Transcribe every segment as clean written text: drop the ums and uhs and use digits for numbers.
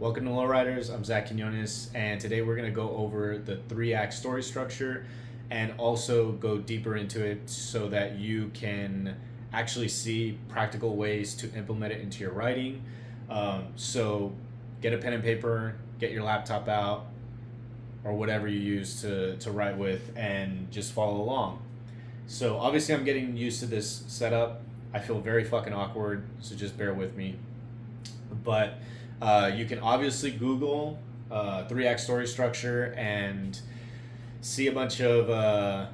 Welcome to Lowriders. I'm Zach Quinones, and today we're going to go over the 3-act story structure and also go deeper into it so that you can actually see practical ways to implement it into your writing. So get a pen and paper, get your laptop out, or whatever you use to write with, and just follow along. So obviously I'm getting used to this setup. I feel very fucking awkward, so just bear with me. But you can obviously Google 3-act story structure and see a bunch of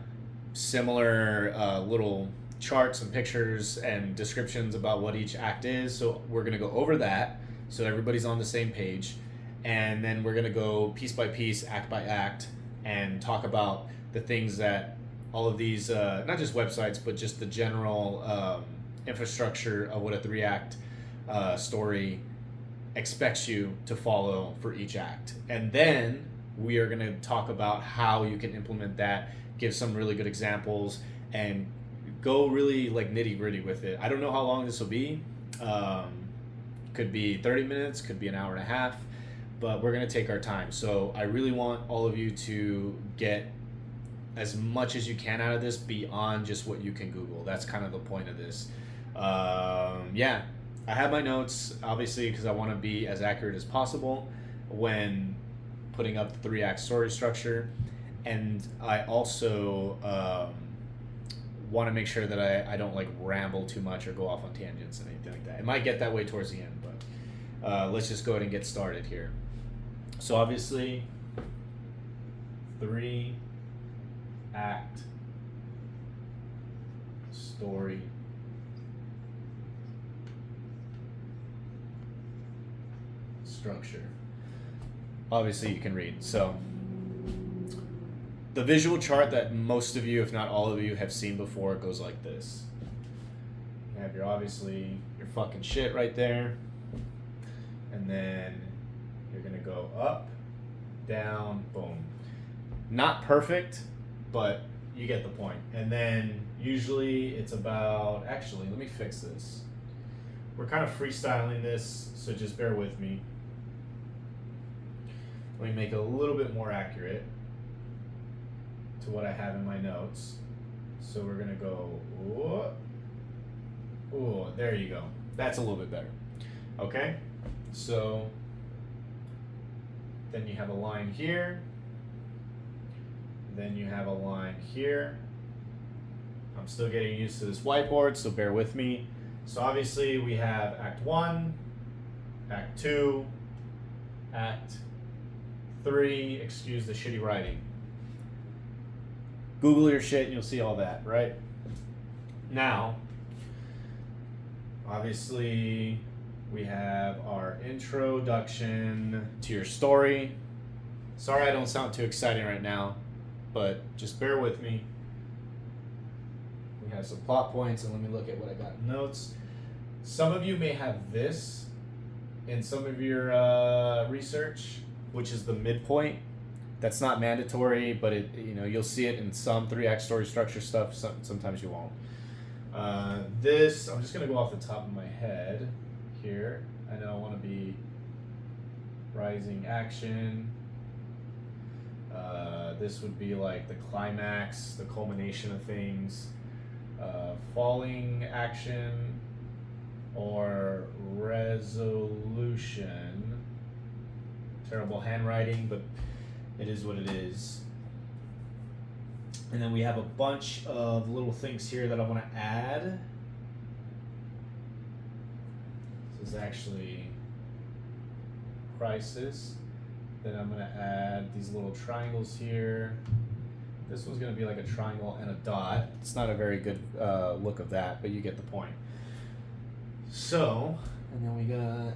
similar little charts and pictures and descriptions about what each act is. So we're going to go over that so everybody's on the same page. And then we're going to go piece by piece, act by act, and talk about the things that all of these, not just websites, but just the general infrastructure of what a 3-act story expects you to follow for each act. And then we are going to talk about how you can implement that, give some really good examples, and go really like nitty gritty with it. I don't know how long this will be. Could be 30 minutes, could be an hour and a half, but we're going to take our time. So I really want all of you to get as much as you can out of this beyond just what you can Google. That's kind of the point of this. Yeah, I have my notes, obviously, because I want to be as accurate as possible when putting up the 3-act story structure. And I also want to make sure that I don't like ramble too much or go off on tangents and anything like that. It might get that way towards the end, but let's just go ahead and get started here. So obviously, 3-act story structure. Obviously you can read. So the visual chart that most of you, if not all of you, have seen before goes like this. You have obviously your fucking shit right there, and then you're gonna go up, down, boom. Not perfect, but you get the point. And then usually it's about, actually let me fix this. We're kind of freestyling this, so just bear with me. Let me make it a little bit more accurate to what I have in my notes. So we're gonna go, oh, there you go. That's a little bit better. Okay, so then you have a line here. Then you have a line here. I'm still getting used to this whiteboard, so bear with me. So obviously we have Act 1, Act 2, Act 3, excuse the shitty writing. Google your shit and you'll see all that, right? Now, obviously we have our introduction to your story. Sorry I don't sound too exciting right now, but just bear with me. We have some plot points, and let me look at what I got in notes. Some of you may have this in some of your research, which is the midpoint. That's not mandatory, but it, you'll see it in some 3-act story structure stuff. Sometimes you won't. This, I'm just gonna go off the top of my head here. I know I want to be rising action. This would be like the climax, the culmination of things. Falling action or resolution. Terrible handwriting, but it is what it is. And then we have a bunch of little things here that I want to add. This is actually crisis. Then I'm going to add these little triangles here. This one's going to be like a triangle and a dot. It's not a very good look of that, but you get the point. So, and then we got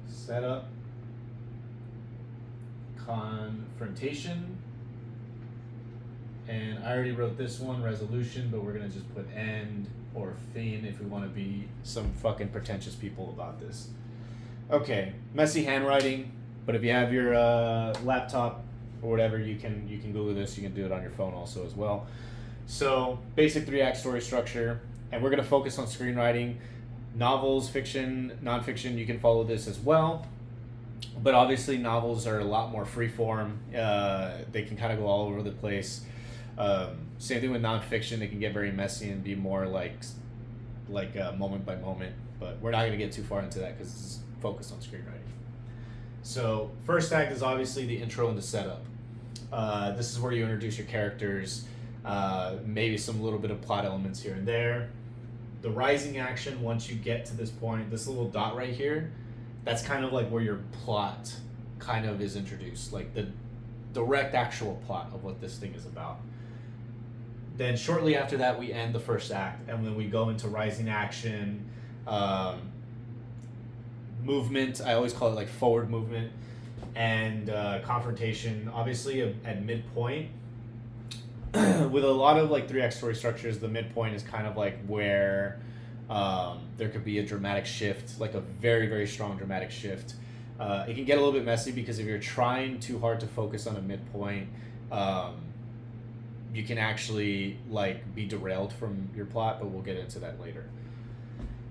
setup, confrontation, and I already wrote this one, resolution, but we're going to just put end or fin if we want to be some fucking pretentious people about this. Okay, messy handwriting, but if you have your laptop or whatever, you can Google this. You can do it on your phone also as well. So basic 3-act story structure, and we're going to focus on screenwriting. Novels, fiction, nonfiction, you can follow this as well. But obviously, novels are a lot more freeform. They can kind of go all over the place. Same thing with nonfiction; they can get very messy and be more like moment by moment. But we're not going to get too far into that because it's focused on screenwriting. So, first act is obviously the intro and the setup. This is where you introduce your characters, maybe some little bit of plot elements here and there. The rising action, once you get to this point, this little dot right here, that's kind of like where your plot kind of is introduced, like the direct actual plot of what this thing is about. Then shortly after that, we end the first act, and then we go into rising action, movement. I always call it like forward movement, and confrontation. Obviously, at midpoint, with a lot of like 3 act story structures, the midpoint is kind of like where there could be a dramatic shift, like a very, very strong dramatic shift. It can get a little bit messy because if you're trying too hard to focus on a midpoint, you can actually like be derailed from your plot, but we'll get into that later.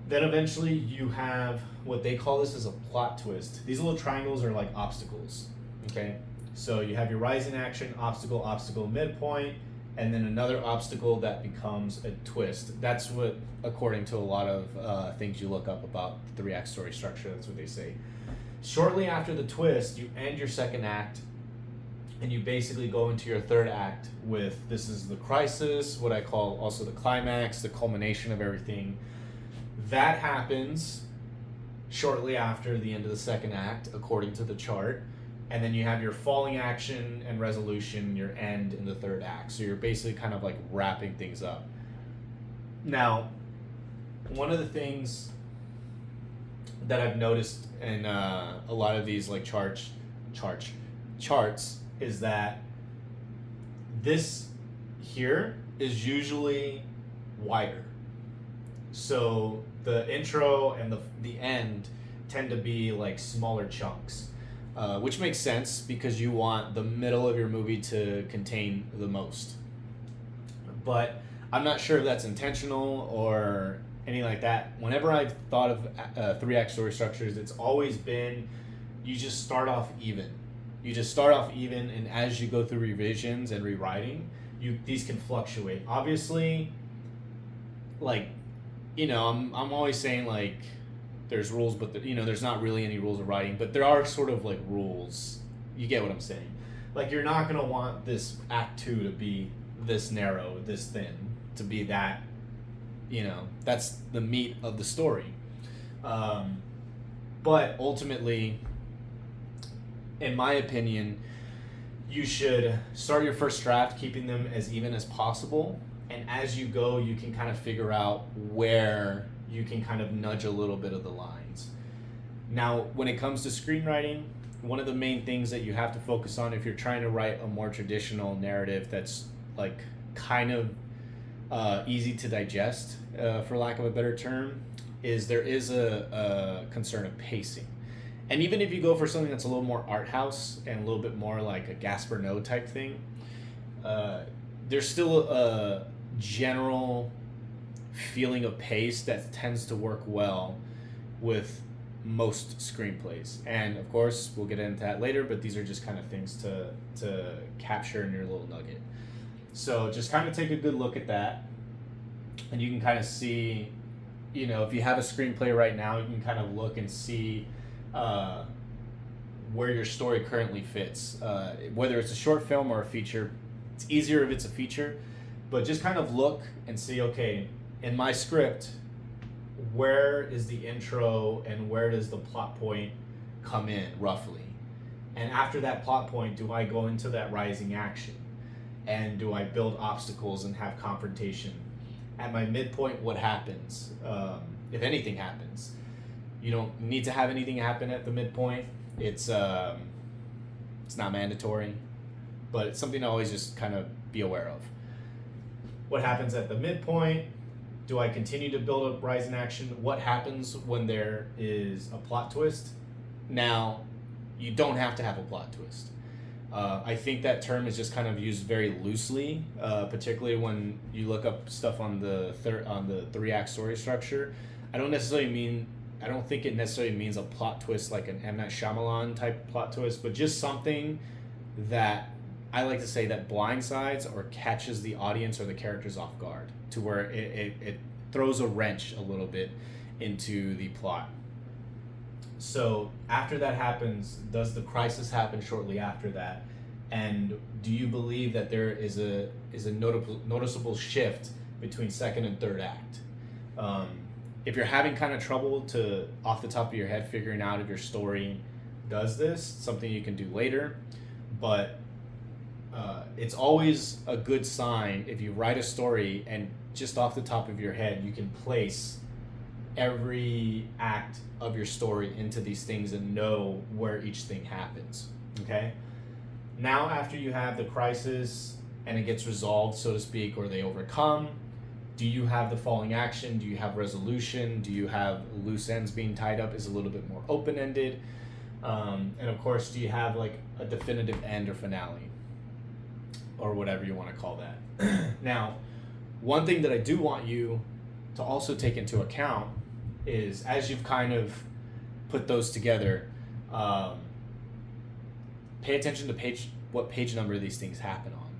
Then eventually you have what they call this as a plot twist. These little triangles are like obstacles, okay? So you have your rising action, obstacle, obstacle, midpoint, and then another obstacle that becomes a twist. That's what, according to a lot of things you look up about the 3 act story structure, that's what they say. Shortly after the twist, you end your second act, and you basically go into your third act with, this is the crisis, what I call also the climax, the culmination of everything. That happens shortly after the end of the second act, according to the chart. And then you have your falling action and resolution, your end in the third act. So you're basically kind of like wrapping things up. Now, one of the things that I've noticed in a lot of these like charts is that this here is usually wider. So the intro and the end tend to be like smaller chunks. Which makes sense because you want the middle of your movie to contain the most. But I'm not sure if that's intentional or anything like that. Whenever I've thought of 3 act story structures, it's always been you just start off even. And as you go through revisions and rewriting, these can fluctuate. Obviously, like, I'm always saying like, there's rules, but there's not really any rules of writing, but there are sort of like rules. You get what I'm saying? Like, you're not going to want this act 2 to be this narrow, this thin, to be that, that's the meat of the story. But ultimately, in my opinion, you should start your first draft keeping them as even as possible, and as you go, you can kind of figure out where you can kind of nudge a little bit of the lines. Now, when it comes to screenwriting, one of the main things that you have to focus on if you're trying to write a more traditional narrative that's like kind of easy to digest, for lack of a better term, is there is a concern of pacing. And even if you go for something that's a little more art house and a little bit more like a Gaspar Noé type thing, there's still a general feeling of pace that tends to work well with most screenplays. And of course, we'll get into that later, but these are just kind of things to capture in your little nugget. So just kind of take a good look at that, and you can kind of see, if you have a screenplay right now, you can kind of look and see where your story currently fits. Whether it's a short film or a feature, it's easier if it's a feature, but just kind of look and see, okay, in my script, where is the intro and where does the plot point come in roughly? And after that plot point, do I go into that rising action? And do I build obstacles and have confrontation? At my midpoint, what happens? If anything happens. You don't need to have anything happen at the midpoint. It's not mandatory, but it's something to always just kind of be aware of. What happens at the midpoint? Do I continue to build up rising action? What happens when there is a plot twist? Now, you don't have to have a plot twist. I think that term is just kind of used very loosely, particularly when you look up stuff on the 3 act story structure. I don't think it necessarily means a plot twist like an M. Night Shyamalan type plot twist, but just something that I like to say that blindsides or catches the audience or the characters off guard to where it throws a wrench a little bit into the plot. So after that happens, does the crisis happen shortly after that? And do you believe that there is a noticeable shift between second and third act? If you're having kind of trouble to off the top of your head figuring out if your story does this, something you can do later, but it's always a good sign if you write a story and just off the top of your head you can place every act of your story into these things and know where each thing happens. Okay? Now after you have the crisis and it gets resolved, so to speak, or they overcome, do you have the falling action? Do you have resolution? Do you have loose ends being tied up? Is a little bit more open-ended? And of course, do you have like a definitive end or finale? Or whatever you want to call that. Now, one thing that I do want you to also take into account is as you've kind of put those together, pay attention to what page number these things happen on.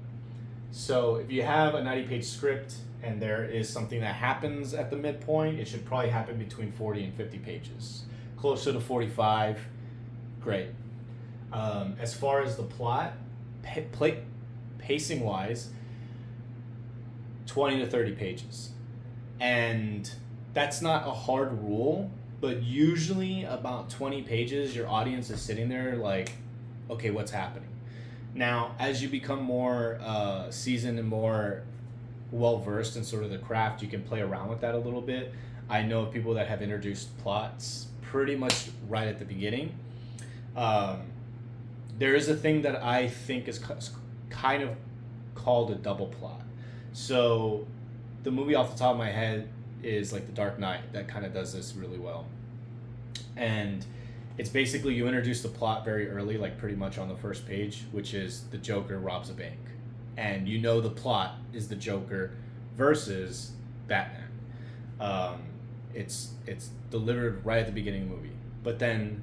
So if you have a 90-page script and there is something that happens at the midpoint, it should probably happen between 40 and 50 pages. Closer to 45, great. As far as the plot, pacing-wise, 20 to 30 pages. And that's not a hard rule, but usually about 20 pages, your audience is sitting there like, okay, what's happening? Now, as you become more seasoned and more well-versed in sort of the craft, you can play around with that a little bit. I know of people that have introduced plots pretty much right at the beginning. There is a thing that I think is kind of called a double plot. So the movie off the top of my head is like The Dark Knight that kind of does this really well. And it's basically you introduce the plot very early, like pretty much on the first page, which is the Joker robs a bank. And you know the plot is the Joker versus Batman. It's delivered right at the beginning of the movie. But then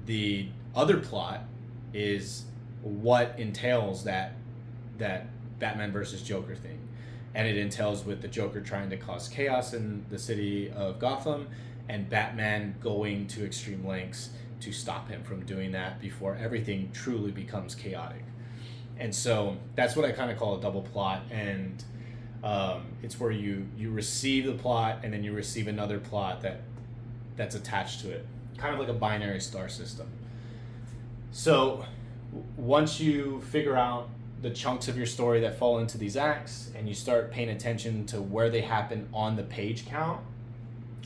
the other plot is what entails that Batman versus Joker thing. And it entails with the Joker trying to cause chaos in the city of Gotham and Batman going to extreme lengths to stop him from doing that before everything truly becomes chaotic. And so that's what I kind of call a double plot. And it's where you receive the plot and then you receive another plot that's attached to it. Kind of like a binary star system. So once you figure out the chunks of your story that fall into these acts and you start paying attention to where they happen on the page count,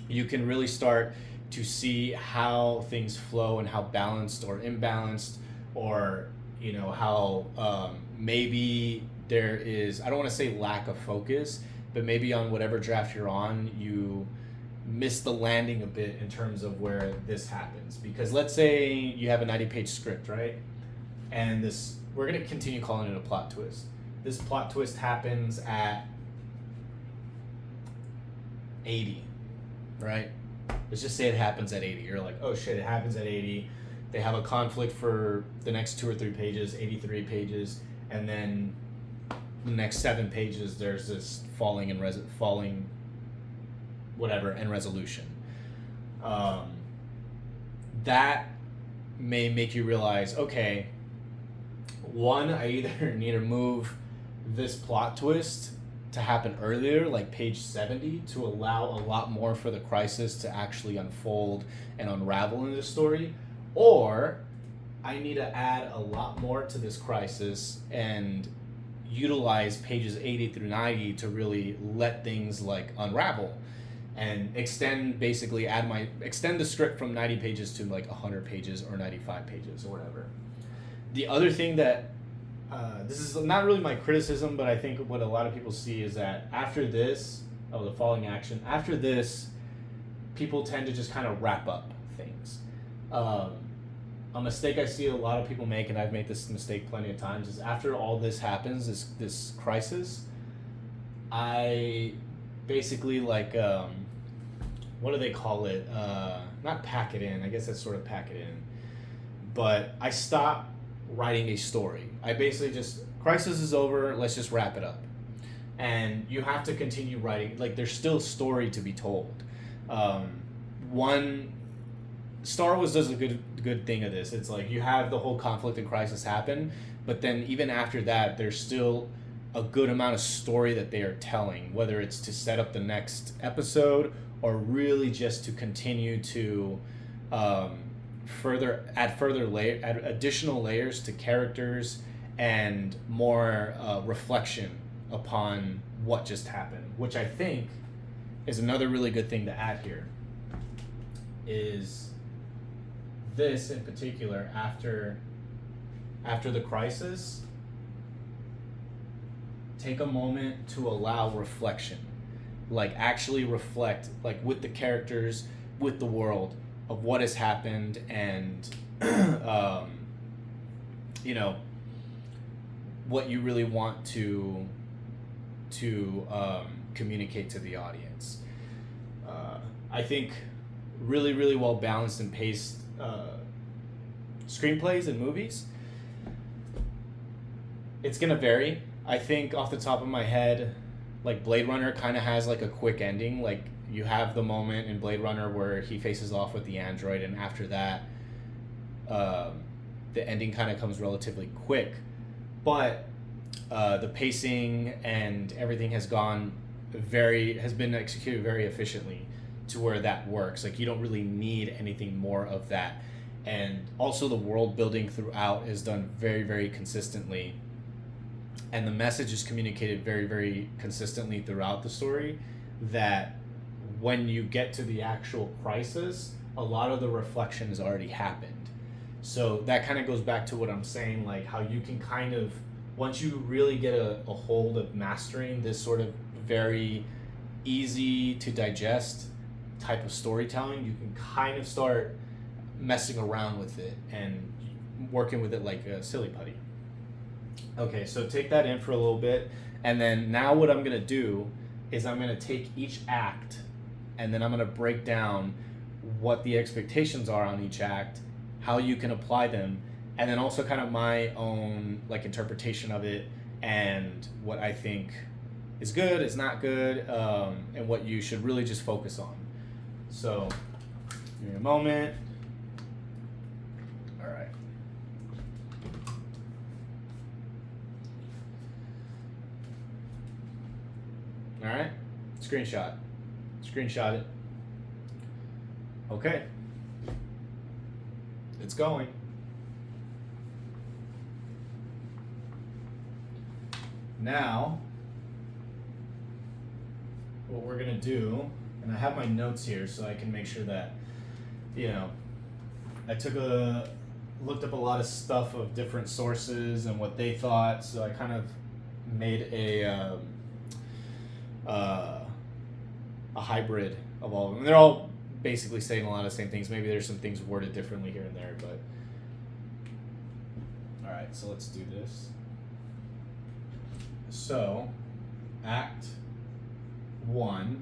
you can really start to see how things flow and how balanced or imbalanced, or how maybe there is, I don't want to say lack of focus, but maybe on whatever draft you're on, you miss the landing a bit in terms of where this happens. Because let's say you have a 90-page script, right? And we're going to continue calling it a plot twist. This plot twist happens at 80, right? Let's just say it happens at 80. You're like, oh shit, it happens at 80. They have a conflict for the next 2 or 3 pages, 83 pages, and then the next 7 pages there's this falling and resolution. That may make you realize, okay, one, I either need to move this plot twist to happen earlier, like page 70, to allow a lot more for the crisis to actually unfold and unravel in this story, or I need to add a lot more to this crisis and utilize pages 80 through 90 to really let things like unravel and extend the script from 90 pages to like 100 pages or 95 pages or whatever. The other thing that this is not really my criticism, but I think what a lot of people see is that after this, the falling action, after this, people tend to just kind of wrap up things. A mistake I see a lot of people make, and I've made this mistake plenty of times, is after all this happens, this crisis, I basically what do they call it? Not pack it in. I guess that's sort of pack it in. But I stopped writing a story. I basically just, crisis is over, let's just wrap it up. And you have to continue writing. Like, there's still story to be told. One, Star Wars does a good thing of this. It's like you have the whole conflict and crisis happen, but then even after that, there's still a good amount of story that they are telling, whether it's to set up the next episode or really just to continue to add additional layers to characters and more reflection upon what just happened, which I think is another really good thing to add here. Is this in particular, after the crisis, take a moment to allow reflection, like actually reflect, like with the characters, with the world of what has happened, and you know, what you really want to communicate to the audience. I think really, really well balanced and paced screenplays and movies. It's gonna vary. I think off the top of my head, like Blade Runner kind of has like a quick ending. Like you have the moment in Blade Runner where he faces off with the android, and after that, the ending kind of comes relatively quick. But the pacing and everything has been executed very efficiently to where that works. Like you don't really need anything more of that. And also the world building throughout is done very, very consistently. And the message is communicated very, very consistently throughout the story, that when you get to the actual crisis, a lot of the reflection has already happened. So that kind of goes back to what I'm saying, like how you can kind of, once you really get a hold of mastering this sort of very easy to digest type of storytelling, you can kind of start messing around with it and working with it like a silly putty. Okay, so take that in for a little bit, and then now what I'm going to do is I'm going to take each act, and then I'm going to break down what the expectations are on each act, how you can apply them, and then also kind of my own like interpretation of it, and what I think is good, is not good, and what you should really just focus on. So, give me a moment. All right. All right. Screenshot it. Okay. It's going. Now, what we're gonna do, and I have my notes here so I can make sure that, you know, I looked up a lot of stuff of different sources and what they thought, so I kind of made a hybrid of all of them. They're all basically saying a lot of the same things. Maybe there's some things worded differently here and there, but all right, so let's do this. So, Act 1,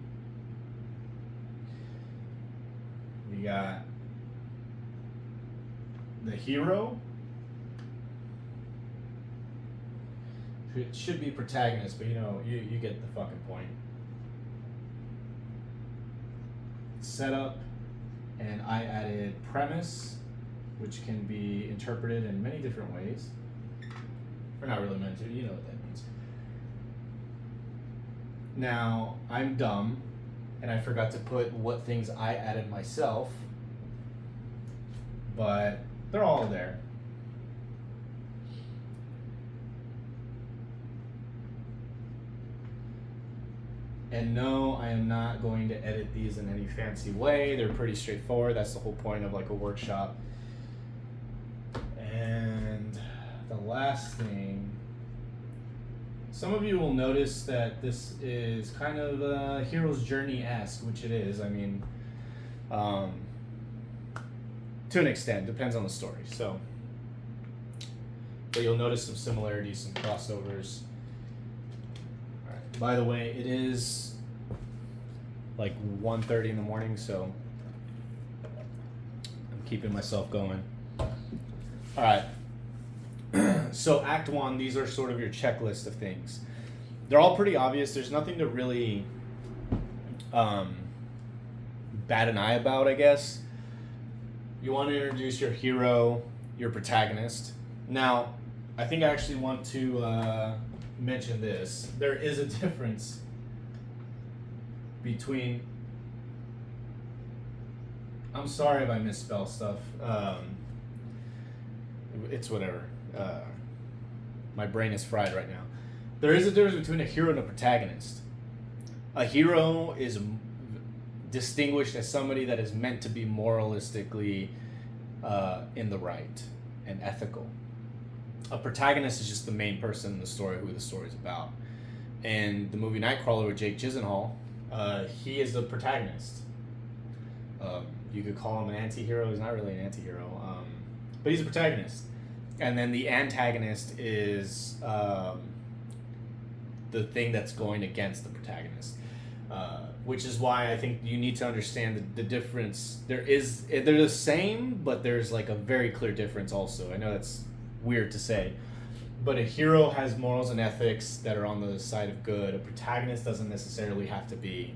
we got the hero. It should be protagonist, but you know, you get the fucking point. Setup, and I added premise, which can be interpreted in many different ways. We're not really meant to, you know what that means. Now, I'm dumb, and I forgot to put what things I added myself, but they're all there. And no, I am not going to edit these in any fancy way. They're pretty straightforward. That's the whole point of like a workshop. And the last thing, some of you will notice that this is kind of Hero's Journey-esque, which it is. I mean, to an extent, depends on the story. So, but you'll notice some similarities, some crossovers. By the way, it is like 1:30 in the morning, so I'm keeping myself going. All right. So Act 1, these are sort of your checklist of things. They're all pretty obvious. There's nothing to really bat an eye about, I guess. You want to introduce your hero, your protagonist. Now, I think I actually want to mention this. There is a difference between... I'm sorry if I misspell stuff. It's whatever. My brain is fried right now. There is a difference between a hero and a protagonist. A hero is distinguished as somebody that is meant to be moralistically in the right and ethical. A protagonist is just the main person in the story, who the story is about. And the movie Nightcrawler with Jake Gyllenhaal, he is the protagonist. You could call him an anti-hero. He's not really an anti-hero, but he's a protagonist. And then the antagonist is the thing that's going against the protagonist, which is why I think you need to understand the difference. They're the same, but there's like a very clear difference also. I know that's weird to say, but a hero has morals and ethics that are on the side of good. A protagonist doesn't necessarily have to be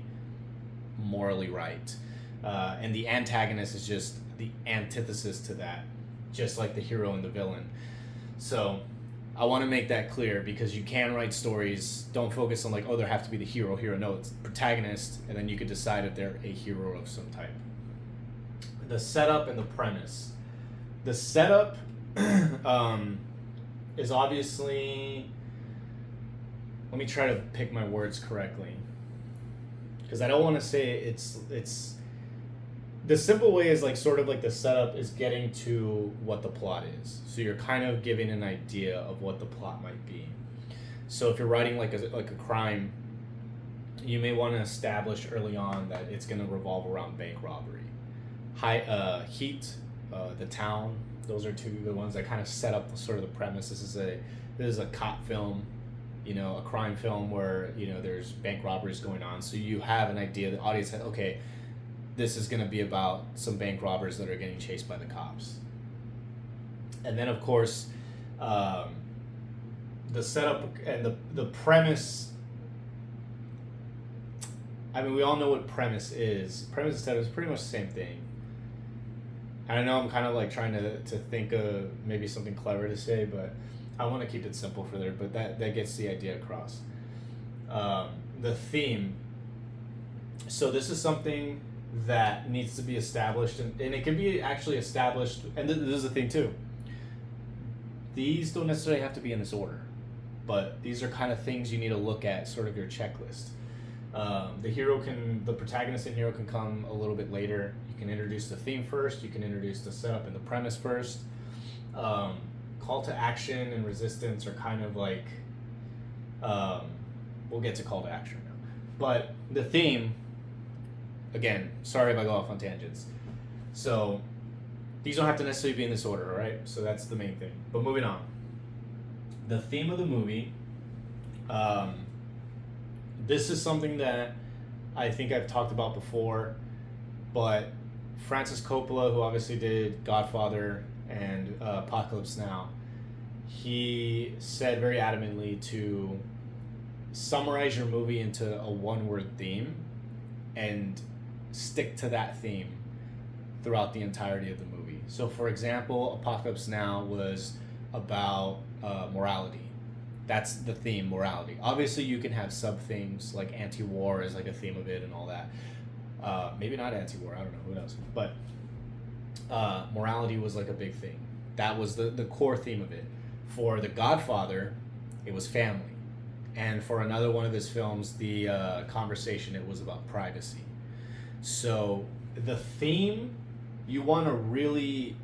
morally right. And the antagonist is just the antithesis to that, just like the hero and the villain. So I want to make that clear, because you can write stories, don't focus on like, oh, there have to be the hero. No, it's protagonist, and then you could decide if they're a hero of some type. The setup and the premise. The setup is obviously... Let me try to pick my words correctly, because I don't want to say it's the simple way is like sort of like the setup is getting to what the plot is. So you're kind of giving an idea of what the plot might be. So if you're writing like a crime, you may want to establish early on that it's going to revolve around bank robbery. Heat, The Town, those are two good ones that kind of set up sort of the premise. This is a cop film, a crime film where there's bank robberies going on. So you have an idea. The audience said, okay, this is going to be about some bank robbers that are getting chased by the cops. And then, of course, the setup and the premise. I mean, we all know what premise is. Premise and setup is pretty much the same thing. And I know I'm kind of like trying to think of maybe something clever to say, but I want to keep it simple for there. But that gets the idea across. The theme. So this is something that needs to be established, and it can be actually established, and this is the thing too. These don't necessarily have to be in this order, but these are kind of things you need to look at, sort of your checklist. The protagonist and hero can come a little bit later. You can introduce the theme first, you can introduce the setup and the premise first. Call to action and resistance are kind of like, we'll get to call to action now. But the theme, again, sorry if I go off on tangents. So these don't have to necessarily be in this order, all right? So that's the main thing. But moving on. The theme of the movie, this is something that I think I've talked about before, but Francis Coppola, who obviously did Godfather and Apocalypse Now, he said very adamantly to summarize your movie into a one-word theme and stick to that theme throughout the entirety of the movie. So for example, Apocalypse Now was about morality. That's the theme, morality. Obviously you can have sub themes like anti-war is like a theme of it and all that. Maybe not anti-war, I don't know, who knows. But morality was like a big thing. That was the core theme of it. For The Godfather, it was family. And for another one of his films, The Conversation, it was about privacy. So the theme, you want to really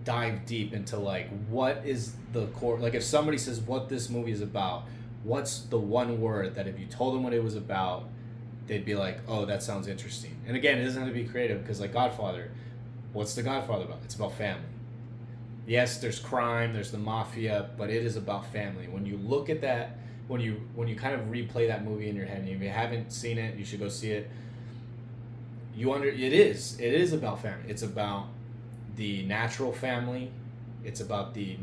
dive deep into like what is the core, like if somebody says what this movie is about, what's the one word that if you told them what it was about, they'd be like, oh, that sounds interesting. And again, it doesn't have to be creative, because like Godfather, what's The Godfather about? It's about family. Yes, there's crime, there's the mafia, but it is about family. When you look at that, when you kind of replay that movie in your head, and if you haven't seen it, you should go see it. it is about family. It's about the natural family. It's about the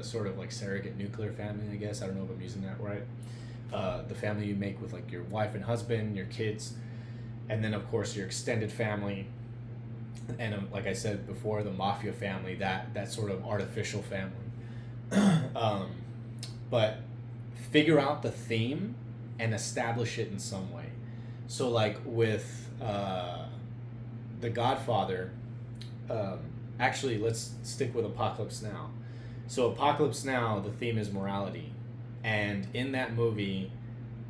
sort of like surrogate nuclear family, I guess. I don't know if I'm using that right. The family you make with like your wife and husband, your kids, and then of course your extended family, and like I said before, the mafia family, that sort of artificial family. um, but figure out the theme and establish it in some way. So like with the Godfather, um, actually let's stick with Apocalypse Now. So Apocalypse Now, the theme is morality, and in that movie,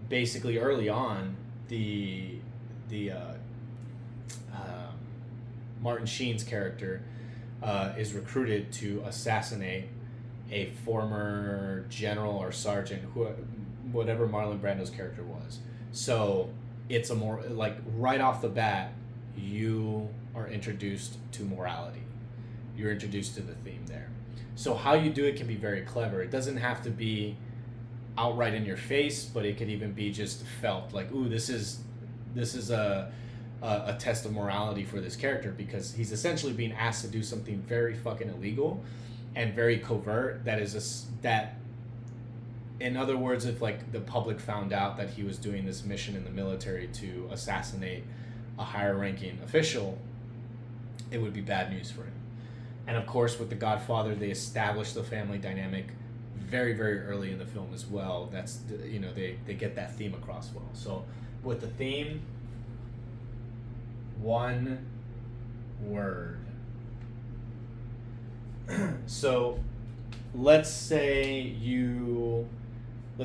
basically early on, the Martin Sheen's character is recruited to assassinate a former general or sergeant, whatever Marlon Brando's character was. So it's a more like right off the bat, you are introduced to morality. You're introduced to the theme there. So how you do it can be very clever. It doesn't have to be outright in your face, but it could even be just felt like, ooh, this is a test of morality for this character, because he's essentially being asked to do something very fucking illegal and very covert. That in other words, if like the public found out that he was doing this mission in the military to assassinate a higher ranking official, it would be bad news for him. And of course, with The Godfather, they established the family dynamic very, very early in the film as well. That's, they get that theme across well. So with the theme, one word. So let's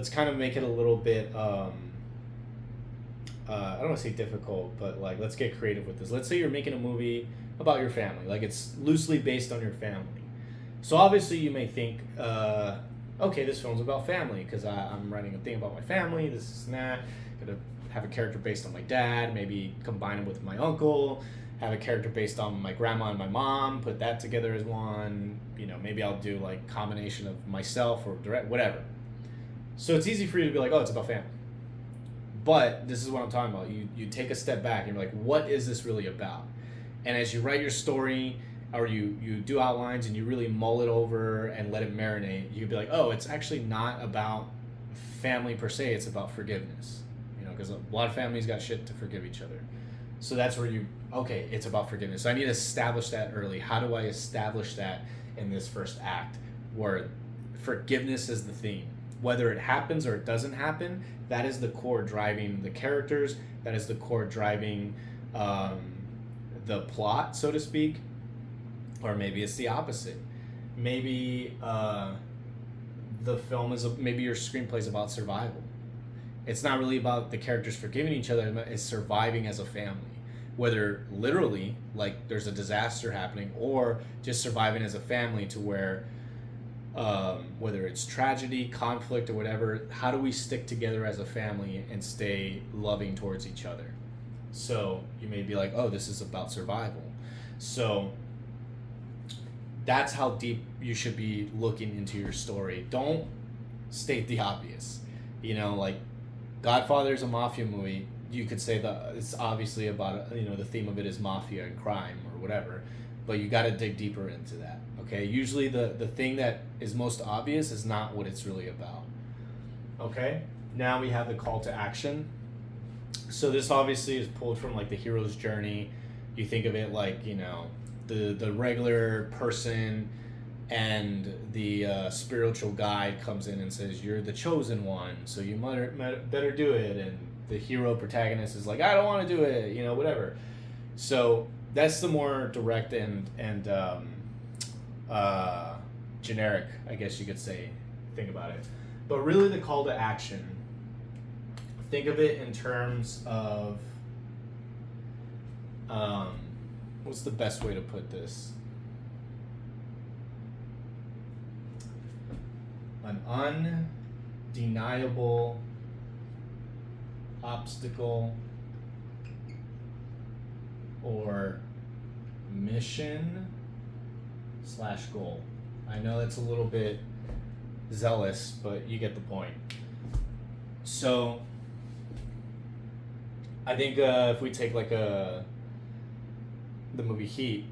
kind of make it a little bit, I don't want to say difficult, but like, let's get creative with this. Let's say you're making a movie about your family, like it's loosely based on your family. So obviously you may think, okay, this film's about family because I'm writing a thing about my family, this and that. Gonna have a character based on my dad, maybe combine him with my uncle, have a character based on my grandma and my mom, put that together as one. Maybe I'll do like combination of myself or direct, whatever. So it's easy for you to be like, oh, it's about family. But this is what I'm talking about. You take a step back and you're like, what is this really about? And as you write your story, or you do outlines and you really mull it over and let it marinate, you could be like, oh, it's actually not about family per se, it's about forgiveness. Because a lot of families got shit to forgive each other. So that's where it's about forgiveness. So I need to establish that early. How do I establish that in this first act where forgiveness is the theme? Whether it happens or it doesn't happen, that is the core driving the characters. That is the core driving the plot, so to speak. Or maybe it's the opposite. Maybe maybe your screenplay is about survival. It's not really about the characters forgiving each other, it's surviving as a family. Whether literally, like there's a disaster happening, or just surviving as a family to where, whether it's tragedy, conflict, or whatever, how do we stick together as a family and stay loving towards each other? So you may be like, oh, this is about survival. So that's how deep you should be looking into your story. Don't state the obvious. Like Godfather is a mafia movie. You could say that it's obviously about, the theme of it is mafia and crime or whatever, but you got to dig deeper into that. Okay, usually the thing that is most obvious is not what it's really about. Okay, now we have the call to action. So this obviously is pulled from like the hero's journey. You think of it like, the regular person, and the spiritual guide comes in and says, you're the chosen one, so you better do it. And the hero protagonist is like, I don't want to do it, whatever. So that's the more direct and generic, I guess you could say, think about it. But really the call to action, think of it in terms of, what's the best way to put this? An undeniable obstacle or mission/goal. I know that's a little bit zealous, but you get the point. So I think if we take like a the movie Heat,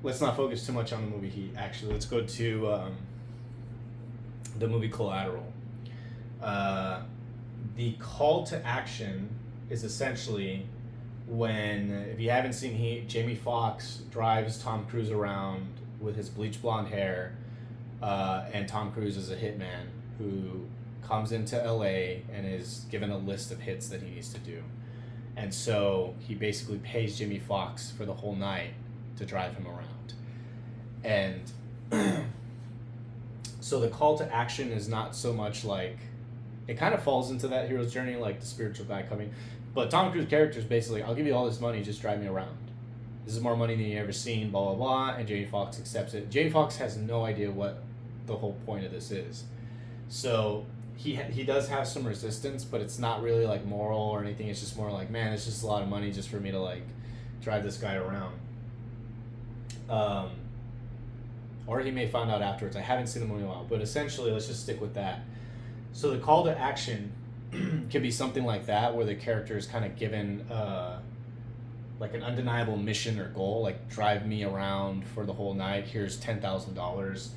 let's not focus too much on the movie Heat. Actually, let's go to the movie Collateral. The call to action is essentially when, if you haven't seen Heat, Jamie Foxx drives Tom Cruise around with his bleach blonde hair, and Tom Cruise is a hitman who comes into LA and is given a list of hits that he needs to do. And so he basically pays Jamie Foxx for the whole night to drive him around. And so the call to action is not so much like, it kind of falls into that hero's journey, like the spiritual guy coming. But Tom Cruise's character is basically, I'll give you all this money, just drive me around. This is more money than you've ever seen, blah, blah, blah. And Jamie Foxx accepts it. Jamie Foxx has no idea what the whole point of this is. So he does have some resistance, but it's not really like moral or anything. It's just more like, man, it's just a lot of money just for me to like drive this guy around. Or he may find out afterwards. I haven't seen the movie in a while, but essentially, let's just stick with that. So the call to action can be something like that, where the character is kind of given like an undeniable mission or goal, like drive me around for the whole night. Here's $10,000.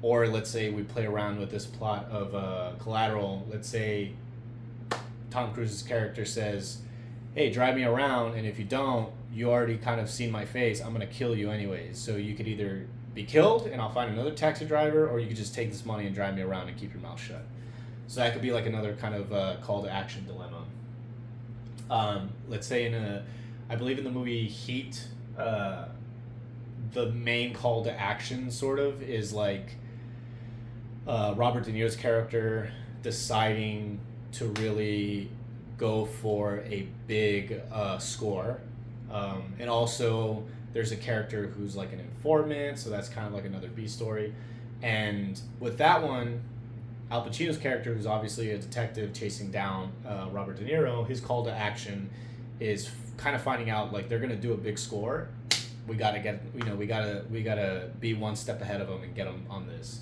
Or let's say we play around with this plot of Collateral. Let's say Tom Cruise's character says, hey, drive me around, and if you don't, you already kind of seen my face, I'm going to kill you anyways. So you could either be killed and I'll find another taxi driver, or you could just take this money and drive me around and keep your mouth shut. So that could be like another kind of call to action dilemma. Let's say I believe in the movie Heat, the main call to action sort of is like Robert De Niro's character deciding to really go for a big score. And also there's a character who's like an informant, so that's kind of like another B story. And with that one, Al Pacino's character, who's obviously a detective chasing down Robert De Niro, his call to action is kind of finding out like they're gonna do a big score. We gotta be one step ahead of them and get them on this.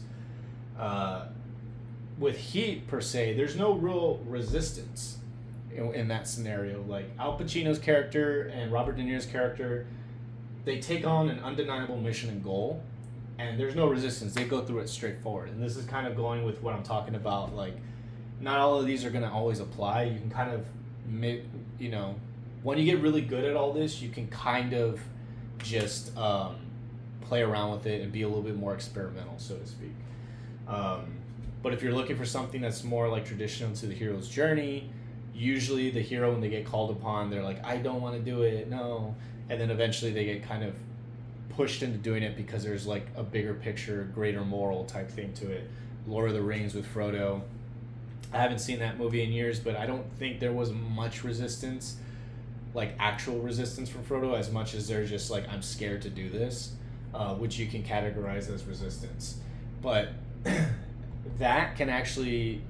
With Heat per se, there's no real resistance in that scenario. Like Al Pacino's character and Robert De Niro's character, they take on an undeniable mission and goal, and there's no resistance. They go through it straightforward. And this is kind of going with what I'm talking about. Like, not all of these are going to always apply. You can kind of, when you get really good at all this, you can kind of just play around with it and be a little bit more experimental, so to speak. But if you're looking for something that's more like traditional to the hero's journey, usually the hero, when they get called upon, they're like, I don't want to do it, no. And then eventually they get kind of pushed into doing it because there's like a bigger picture, greater moral type thing to it. Lord of the Rings with Frodo. I haven't seen that movie in years, but I don't think there was much resistance, like actual resistance from Frodo, as much as they're just like, I'm scared to do this, which you can categorize as resistance. But that can actually,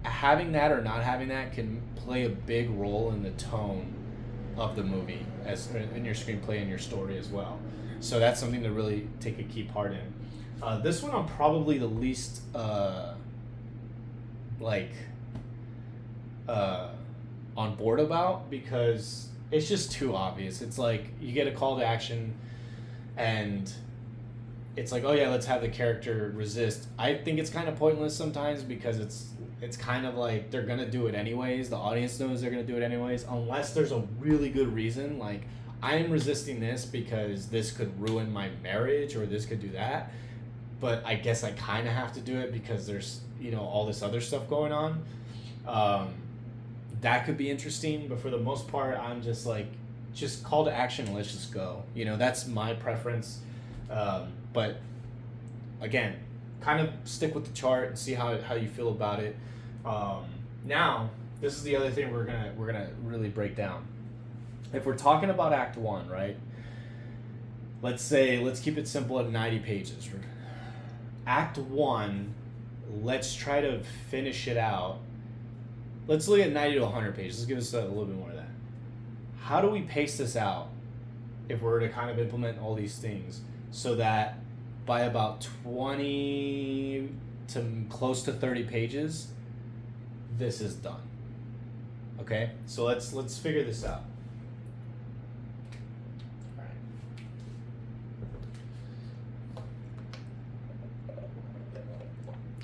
having that or not having that can play a big role in the tone of the movie, as in your screenplay and your story as well. So that's something to really take a key part in. This one I'm probably the least on board about, because it's just too obvious. It's like you get a call to action and it's like, oh yeah, let's have the character resist. I think it's kind of pointless sometimes, because it's kind of like they're gonna do it anyways. The audience knows they're gonna do it anyways, unless there's a really good reason, like I'm resisting this because this could ruin my marriage or this could do that, but I guess I kind of have to do it because there's all this other stuff going on. That could be interesting, but for the most part, I'm just like, just call to action and let's just go. That's my preference. But again, kind of stick with the chart and see how you feel about it. Now, this is the other thing we're gonna really break down. If we're talking about Act 1, right? Let's keep it simple at 90 pages. Act 1, let's try to finish it out. Let's look at 90 to 100 pages. Let's give us a little bit more of that. How do we pace this out if we're to kind of implement all these things so that by about 20 to close to 30 pages, this is done? Okay, so let's figure this out.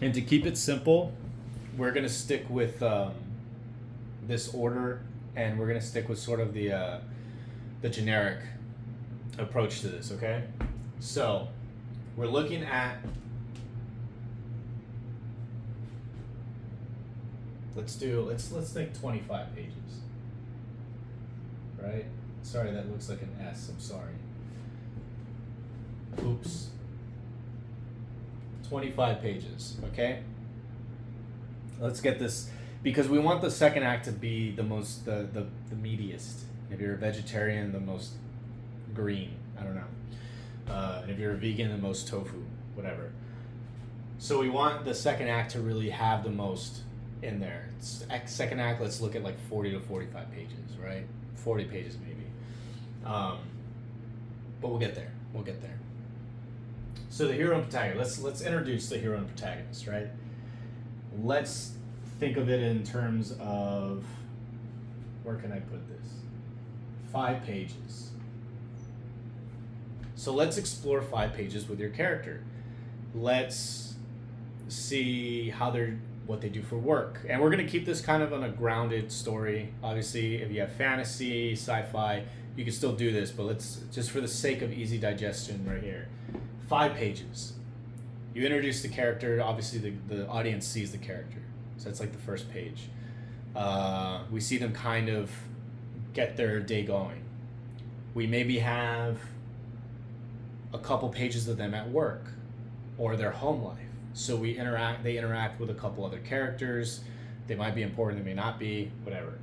And to keep it simple, we're gonna stick with this order, and we're gonna stick with sort of the generic approach to this. Okay, so we're looking at. Let's think 25 pages. Right? Sorry, that looks like an S. I'm sorry. Oops. 25 pages, okay? Let's get this, because we want the second act to be the most, the meatiest. If you're a vegetarian, the most green. I don't know. And if you're a vegan, the most tofu, whatever. So we want the second act to really have the most in there. Second act, let's look at like 40 to 45 pages, right? 40 pages maybe. But we'll get there. We'll get there. So the hero and protagonist. Let's introduce the hero and protagonist, right? Let's think of it in terms of, where can I put this? 5 pages. So let's explore 5 pages with your character. Let's see what they do for work. And we're going to keep this kind of on a grounded story. Obviously, if you have fantasy, sci-fi, you can still do this, but let's, just for the sake of easy digestion right here. 5 pages. You introduce the character, obviously the audience sees the character. So that's like the first page. We see them kind of get their day going. We maybe have a couple pages of them at work or their home life. So they interact with a couple other characters. They might be important, they may not be, whatever.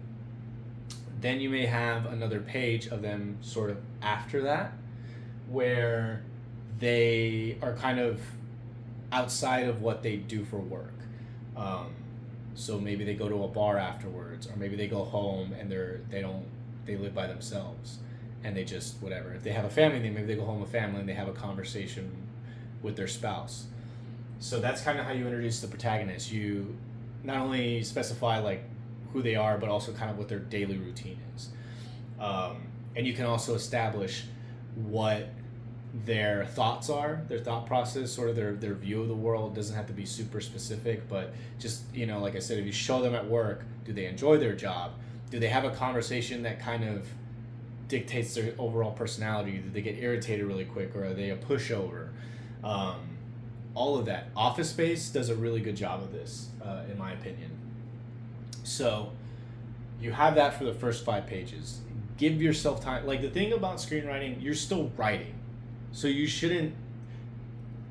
Then you may have another page of them sort of after that, where they are kind of outside of what they do for work. So maybe they go to a bar afterwards, or maybe they go home and they live by themselves, and they just whatever. If they have a family, then maybe they go home with family and they have a conversation with their spouse. So that's kind of how you introduce the protagonist. You not only specify like who they are, but also kind of what their daily routine is. And you can also establish what their thoughts are, their thought process, sort of their view of the world. It doesn't have to be super specific, but just, like I said, if you show them at work, do they enjoy their job? Do they have a conversation that kind of dictates their overall personality? Do they get irritated really quick, or are they a pushover? All of that. Office Space does a really good job of this, in my opinion. So you have that for the first 5 pages. Give yourself time. Like, the thing about screenwriting, you're still writing. So you should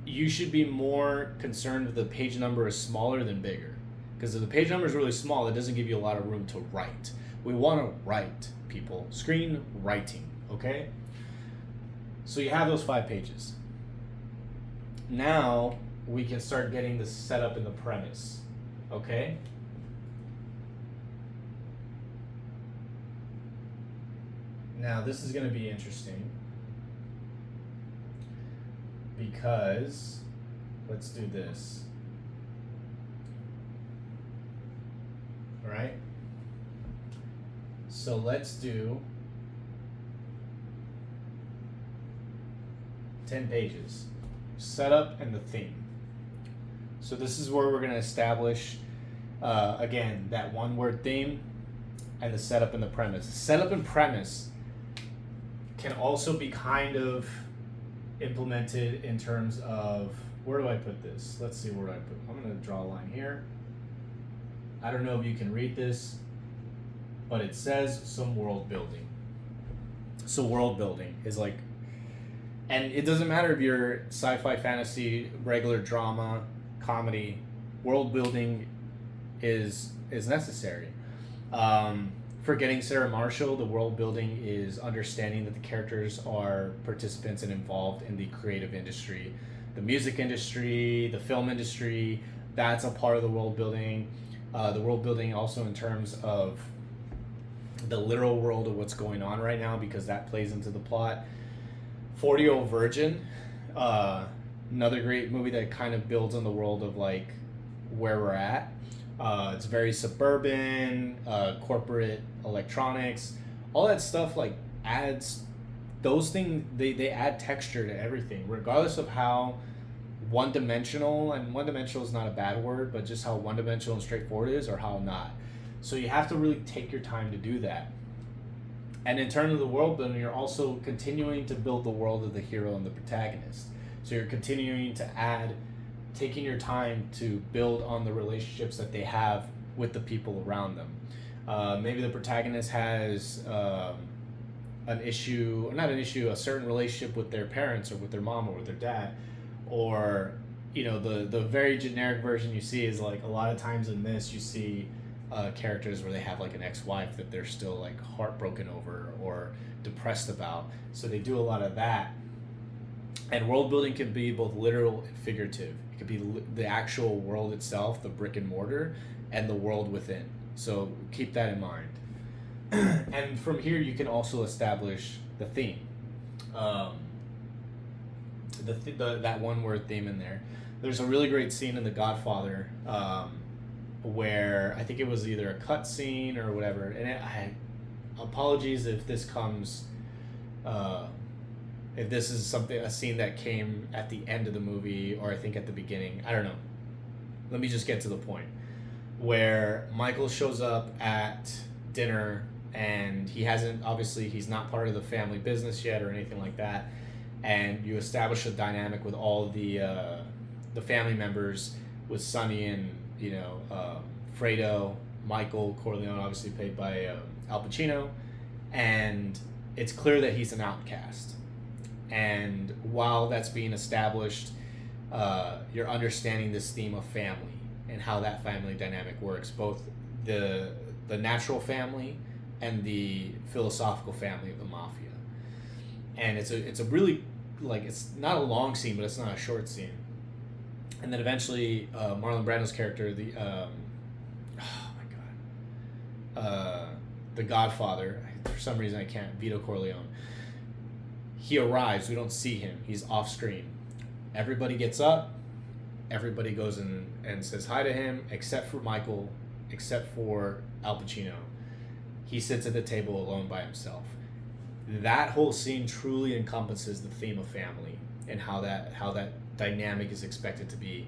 be more concerned if the page number is smaller than bigger. Because if the page number is really small, it doesn't give you a lot of room to write. We want to write, people. Screenwriting, okay? So you have those 5 pages. Now we can start getting the setup and the premise, okay? Now this is going to be interesting, because let's do this. All right? So let's do 10 pages. Setup and the theme. So this is where we're going to establish, again, that one-word theme and the setup and the premise. Setup and premise can also be kind of implemented in terms of, where do I put this? Let's see, where do I put it? I'm going to draw a line here. I don't know if you can read this, but it says some world building. So world building is like, and it doesn't matter if you're sci-fi, fantasy, regular drama, comedy, world building is necessary. For Getting Sarah Marshall, the world building is understanding that the characters are participants and involved in the creative industry. The music industry, the film industry, that's a part of the world building. The world building also in terms of the literal world of what's going on right now, because that plays into the plot. 40-Year-Old Virgin, another great movie that kind of builds on the world of like where we're at. It's very suburban, corporate electronics, all that stuff like adds, those things, they add texture to everything, regardless of how one-dimensional, and one-dimensional is not a bad word, but just how one-dimensional and straightforward it is, or how not. So you have to really take your time to do that. And in terms of the world building, you're also continuing to build the world of the hero and the protagonist. So you're continuing to add, taking your time to build on the relationships that they have with the people around them. Maybe the protagonist has an issue, or not an issue, a certain relationship with their parents or with their mom or with their dad. Or, the very generic version you see is like a lot of times in this you see characters where they have like an ex-wife that they're still like heartbroken over or depressed about. So they do a lot of that. And world building can be both literal and figurative. It could be the actual world itself, the brick and mortar, and the world within. So keep that in mind. And from here, you can also establish the theme. That one word theme in there. There's a really great scene in The Godfather where I think it was either a cut scene or whatever. And apologies if this comes, if this is a scene that came at the end of the movie, or I think at the beginning. I don't know. Let me just get to the point. Where Michael shows up at dinner, and he's not part of the family business yet or anything like that. And you establish a dynamic with all the family members, with Sonny and Fredo, Michael Corleone, obviously played by Al Pacino, and it's clear that he's an outcast. And while that's being established, you're understanding this theme of family and how that family dynamic works, both the natural family and the philosophical family of the mafia. And it's a really, like, it's not a long scene, but it's not a short scene. And then eventually, Marlon Brando's character, the Godfather, for some reason I can't, Vito Corleone, he arrives. We don't see him. He's off screen. Everybody gets up. Everybody goes and says hi to him, except for Michael, except for Al Pacino. He sits at the table alone by himself. That whole scene truly encompasses the theme of family and how that dynamic is expected to be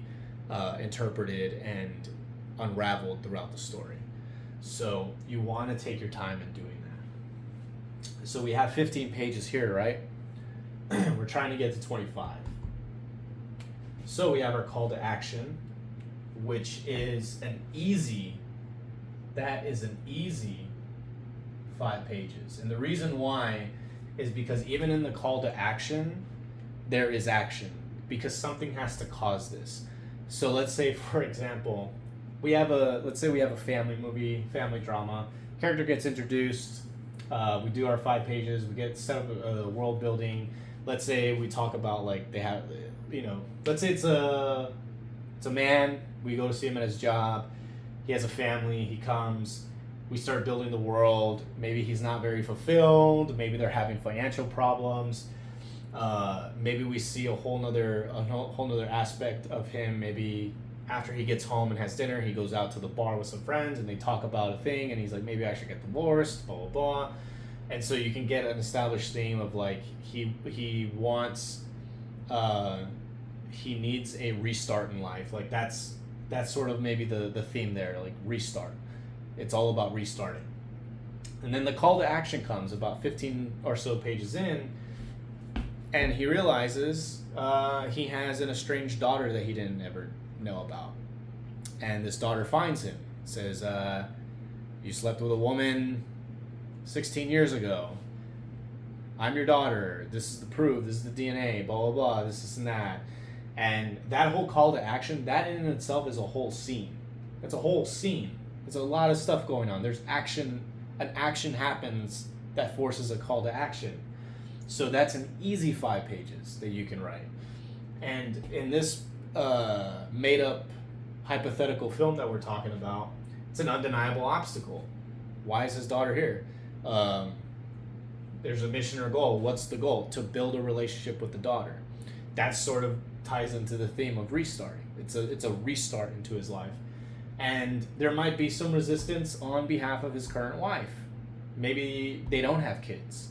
interpreted and unraveled throughout the story. So you want to take your time in doing that. So we have 15 pages here, right? We're trying to get to 25. So we have our call to action, which is an easy 5 pages. And the reason why is because even in the call to action, there is action, because something has to cause this. So let's say, for example, we have a family movie, family drama. Character gets introduced. We do our 5 pages. We get set up world building. Let's say we talk about, like, they have, let's say it's a man. We go to see him at his job. He has a family. He comes. We start building the world. Maybe he's not very fulfilled. Maybe they're having financial problems. Maybe we see a whole nother aspect of him. Maybe after he gets home and has dinner, he goes out to the bar with some friends and they talk about a thing, and he's like, maybe I should get divorced, blah, blah, blah. And so you can get an established theme of, like, he wants, he needs a restart in life. Like, that's sort of maybe the theme there, like restart. It's all about restarting. And then the call to action comes about 15 or so pages in, and he realizes he has an estranged daughter that he didn't ever know about. And this daughter finds him, says, you slept with a woman 16 years ago. I'm your daughter. This is the proof. This is the DNA, blah, blah, blah, this and that. And that whole call to action, that in itself is a whole scene. It's a whole scene. There's a lot of stuff going on. There's action. An action happens that forces a call to action. So that's an easy 5 pages that you can write. And in this made-up hypothetical film that we're talking about, it's an undeniable obstacle. Why is his daughter here? There's a mission or goal. What's the goal? To build a relationship with the daughter. That sort of ties into the theme of restarting. It's a restart into his life. And there might be some resistance on behalf of his current wife. Maybe they don't have kids.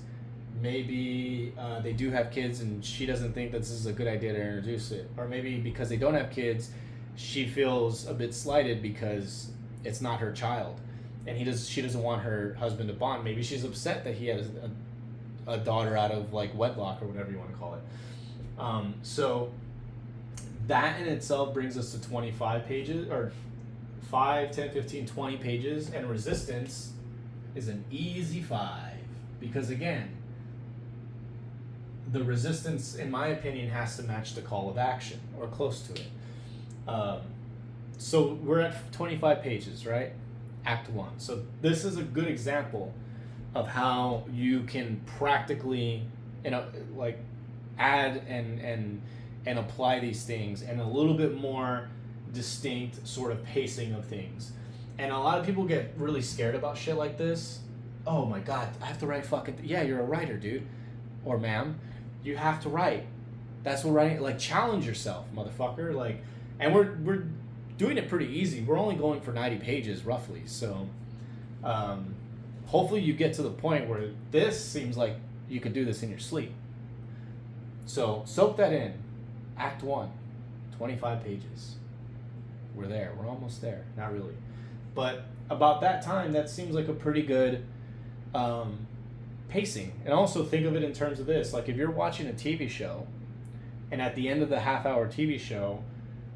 maybe they do have kids and she doesn't think that this is a good idea to introduce it, or maybe because they don't have kids, she feels a bit slighted because it's not her child, and she doesn't want her husband to bond. Maybe she's upset that he has a daughter out of like wedlock or whatever you want to call it. So that in itself brings us to 25 pages, or 5, 10, 15, 20 pages, and resistance is an easy 5, because again, the resistance, in my opinion, has to match the call of action or close to it. So we're at 25 pages, right? Act 1. So this is a good example of how you can practically, like add and apply these things, and a little bit more distinct sort of pacing of things. And a lot of people get really scared about shit like this. Oh my god, I have to write fucking... Yeah, you're a writer, dude. Or ma'am. You have to write. That's what writing... Like, challenge yourself, motherfucker. Like, and we're doing it pretty easy. We're only going for 90 pages, roughly. So, hopefully you get to the point where this seems like you could do this in your sleep. So, soak that in. Act 1. 25 pages. We're there. We're almost there. Not really. But about that time, that seems like a pretty good pacing. And also think of it in terms of this. Like, if you're watching a TV show, and at the end of the half-hour TV show,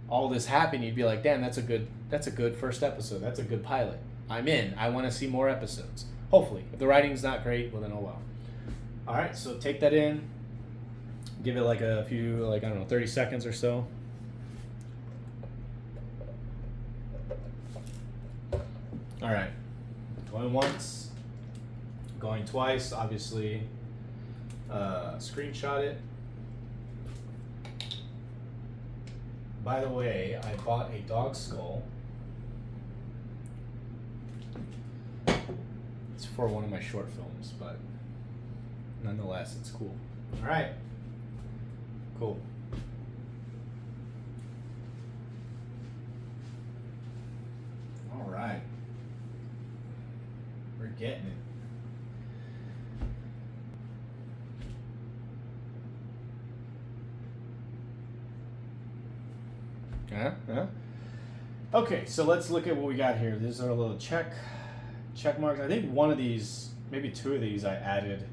all this happened, you'd be like, damn, that's a good first episode. That's a good pilot. I'm in. I want to see more episodes. Hopefully. If the writing's not great, well then oh well. All right, so take that in. Give it like a few, like, I don't know, 30 seconds or so. All right, going once, going twice, obviously, screenshot it. By the way, I bought a dog skull. It's for one of my short films, but nonetheless, it's cool. All right, cool. All right. We're getting it. Yeah. Okay, so let's look at what we got here. These are a little check marks. I think one of these, maybe two of these I added.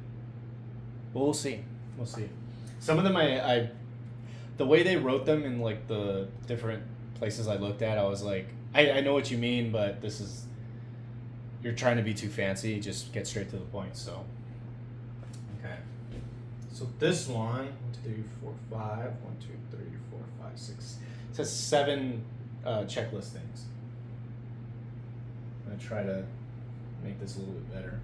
Well, we'll see. Some of them I the way they wrote them in like the different places I looked at, I was like, I know what you mean, but this is... You're trying to be too fancy, just get straight to the point, so. Okay. So this one, 1, 2, 3, 4, 5, 1, 2, 3, 4, 5, 6. It says 7 checklist things. I'm gonna try to make this a little bit better.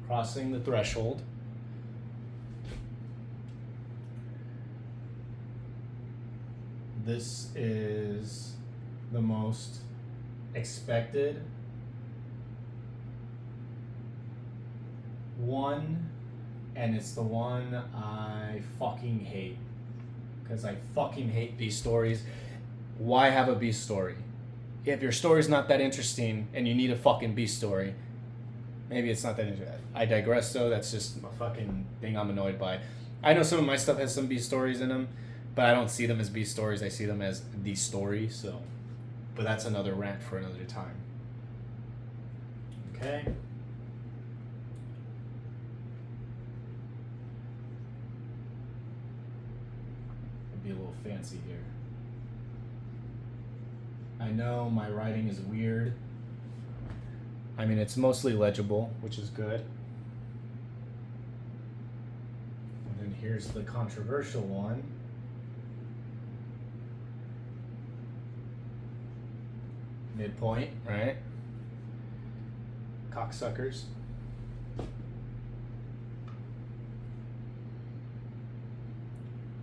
Crossing the threshold. This is the most expected one, and it's the one I fucking hate. Because I fucking hate B stories. Why have a B story? If your story's not that interesting and you need a fucking B story, maybe it's not that interesting. I digress, though. That's just a fucking thing I'm annoyed by. I know some of my stuff has some B stories in them, but I don't see them as B stories. I see them as the story, so. But that's another rant for another time. Okay. I'll be a little fancy here. I know my writing is weird. I mean, it's mostly legible, which is good. And then here's the controversial one. Midpoint, right? Cocksuckers.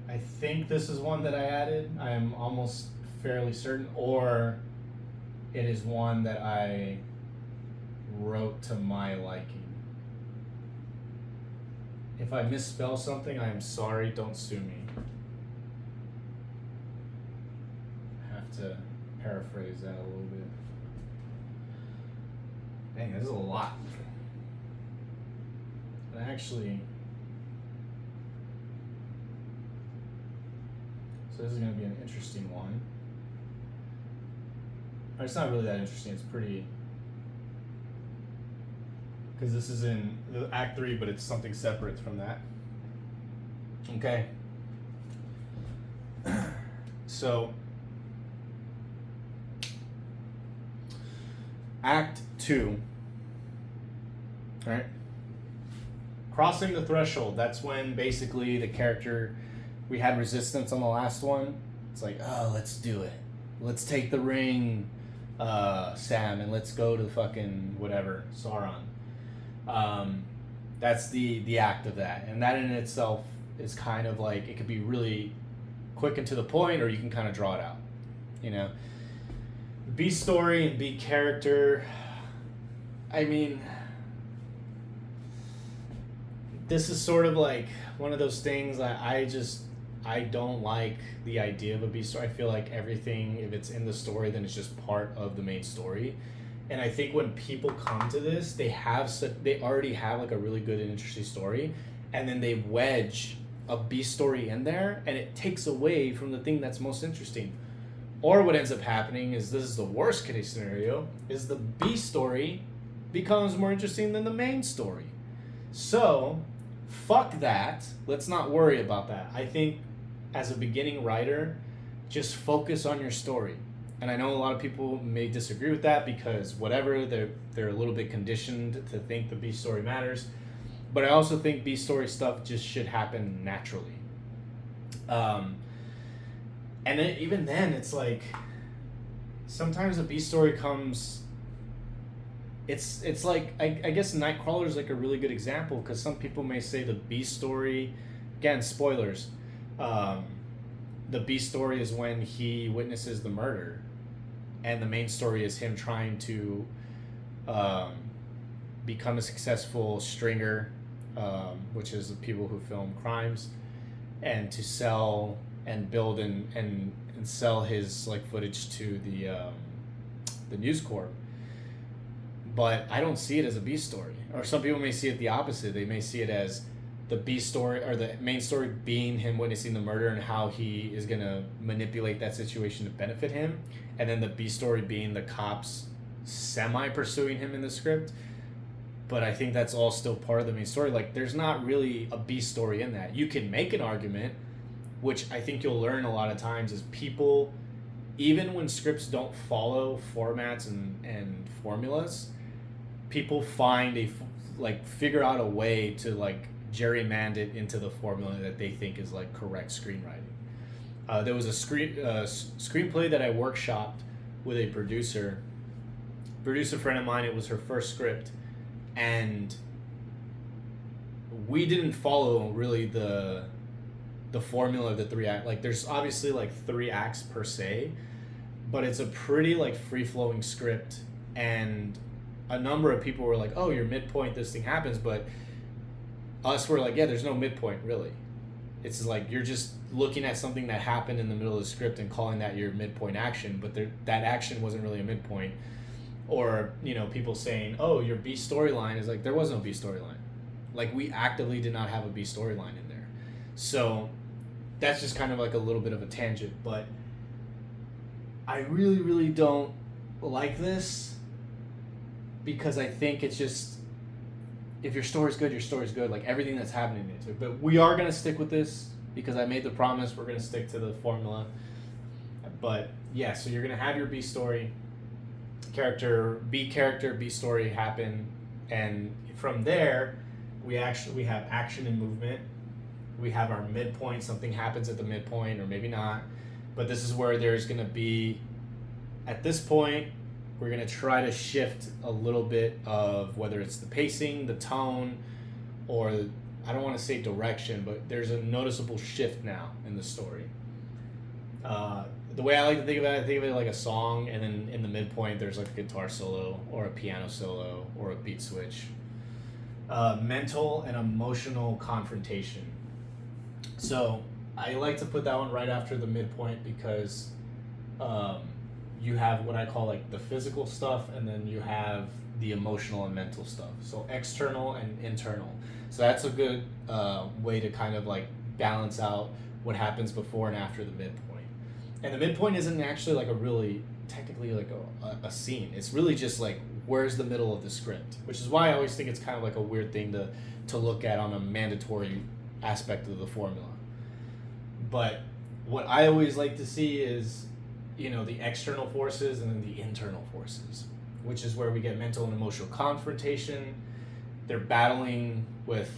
I think this is one that I added. I am almost fairly certain. Or it is one that I wrote to my liking. If I misspell something, I am sorry. Don't sue me. have to paraphrase that a little bit. Dang, this is a lot. But actually, so this is going to be an interesting one. Or it's not really that interesting. It's pretty, because this is in the Act 3, but it's something separate from that. Okay. So, Act 2. All right. Crossing the threshold. That's when basically the character, we had resistance on the last one. It's like, oh, let's do it. Let's take the ring, Sam, and let's go to fucking whatever, Sauron. That's the act of that. And that in itself is kind of like, it could be really quick and to the point, or you can kind of draw it out. You know? B story and B character. I mean, this is sort of like one of those things that I don't like the idea of a B story. I feel like everything, if it's in the story, then it's just part of the main story. And I think when people come to this, they already have like a really good and interesting story, and then they wedge a B story in there, and it takes away from the thing that's most interesting. Or what ends up happening is, this is the worst case scenario, is the B story becomes more interesting than the main story. So, fuck that. Let's not worry about that. I think as a beginning writer, just focus on your story. And I know a lot of people may disagree with that because whatever, they're a little bit conditioned to think the B story matters. But I also think B story stuff just should happen naturally. And then, even then, it's like, sometimes a B story comes, it's like, I guess Nightcrawler is like a really good example, because some people may say the B story, again, spoilers, the B story is when he witnesses the murder, and the main story is him trying to become a successful stringer, which is the people who film crimes, and to sell and build and sell his like footage to the News Corp. But I don't see it as a B story. Or some people may see it the opposite. They may see it as the B story, or the main story being him witnessing the murder and how he is going to manipulate that situation to benefit him. And then the B story being the cops semi-pursuing him in the script. But I think that's all still part of the main story. Like, there's not really a B story in that. You can make an argument, which I think you'll learn a lot of times, is people, even when scripts don't follow formats and formulas, people find figure out a way to like gerrymander it into the formula that they think is like correct screenwriting. There was a screenplay that I workshopped with a producer friend of mine. It was her first script, and we didn't follow really the formula of the 3 act. Like, there's obviously like 3 acts per se, but it's a pretty like free-flowing script, and a number of people were like, oh, your midpoint, this thing happens, but us were like, yeah, there's no midpoint really. It's like you're just looking at something that happened in the middle of the script and calling that your midpoint action, but that action wasn't really a midpoint. Or, you know, people saying, oh, your B storyline is like, there was no B storyline. Like, we actively did not have a B storyline in there. So that's just kind of like a little bit of a tangent, but I really, really don't like this, because I think it's just, if your story's good, your story's good. Like, everything that's happening into it. But we are going to stick with this, because I made the promise we're going to stick to the formula. But yeah, so you're going to have your B story, B story happen, and from there we have action and movement. We have our midpoint, something happens at the midpoint, or maybe not, but this is where there's going to be, at this point, we're going to try to shift a little bit of whether it's the pacing, the tone, or I don't want to say direction, but there's a noticeable shift now in the story. The way I like to think of it like a song, and then in the midpoint there's like a guitar solo or a piano solo or a beat switch. Mental and emotional confrontation. So I like to put that one right after the midpoint, because um, you have what I call like the physical stuff, and then you have the emotional and mental stuff. So external and internal. So that's a good way to kind of like balance out what happens before and after the midpoint. And the midpoint isn't actually like a really technically like a scene. It's really just like where's the middle of the script, which is why I always think it's kind of like a weird thing to look at on a mandatory aspect of the formula. But what I always like to see is, you know, the external forces and then the internal forces, which is where we get mental and emotional confrontation. They're battling with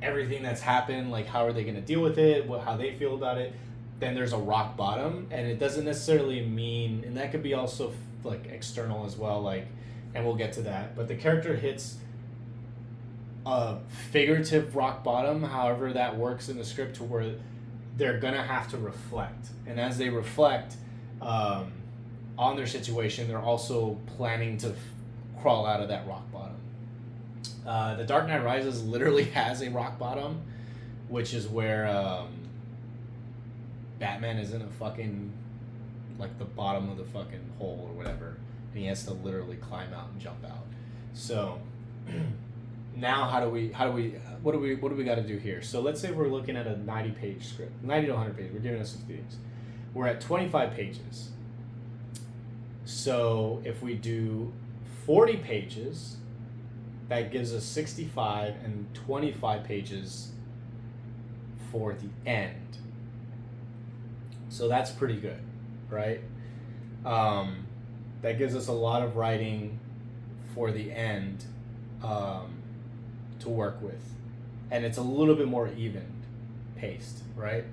everything that's happened, like how are they going to deal with it, how they feel about it. Then there's a rock bottom, and it doesn't necessarily mean, and that could be also like external as well, like, and we'll get to that. But the character hits a figurative rock bottom, however that works in the script, to where they're gonna have to reflect, and as they reflect on their situation, they're also planning to crawl out of that rock bottom. The Dark Knight Rises literally has a rock bottom, which is where Batman is in a fucking, like, the bottom of the fucking hole or whatever, and he has to literally climb out and jump out. So now what do we got to do here? So let's say we're looking at a 90-page script, 90 to 100 pages. We're giving us some things. We're at 25 pages. So if we do 40 pages, that gives us 65 and 25 pages for the end. So that's pretty good, right? That gives us a lot of writing for the end to work with. And it's a little bit more even paced, right?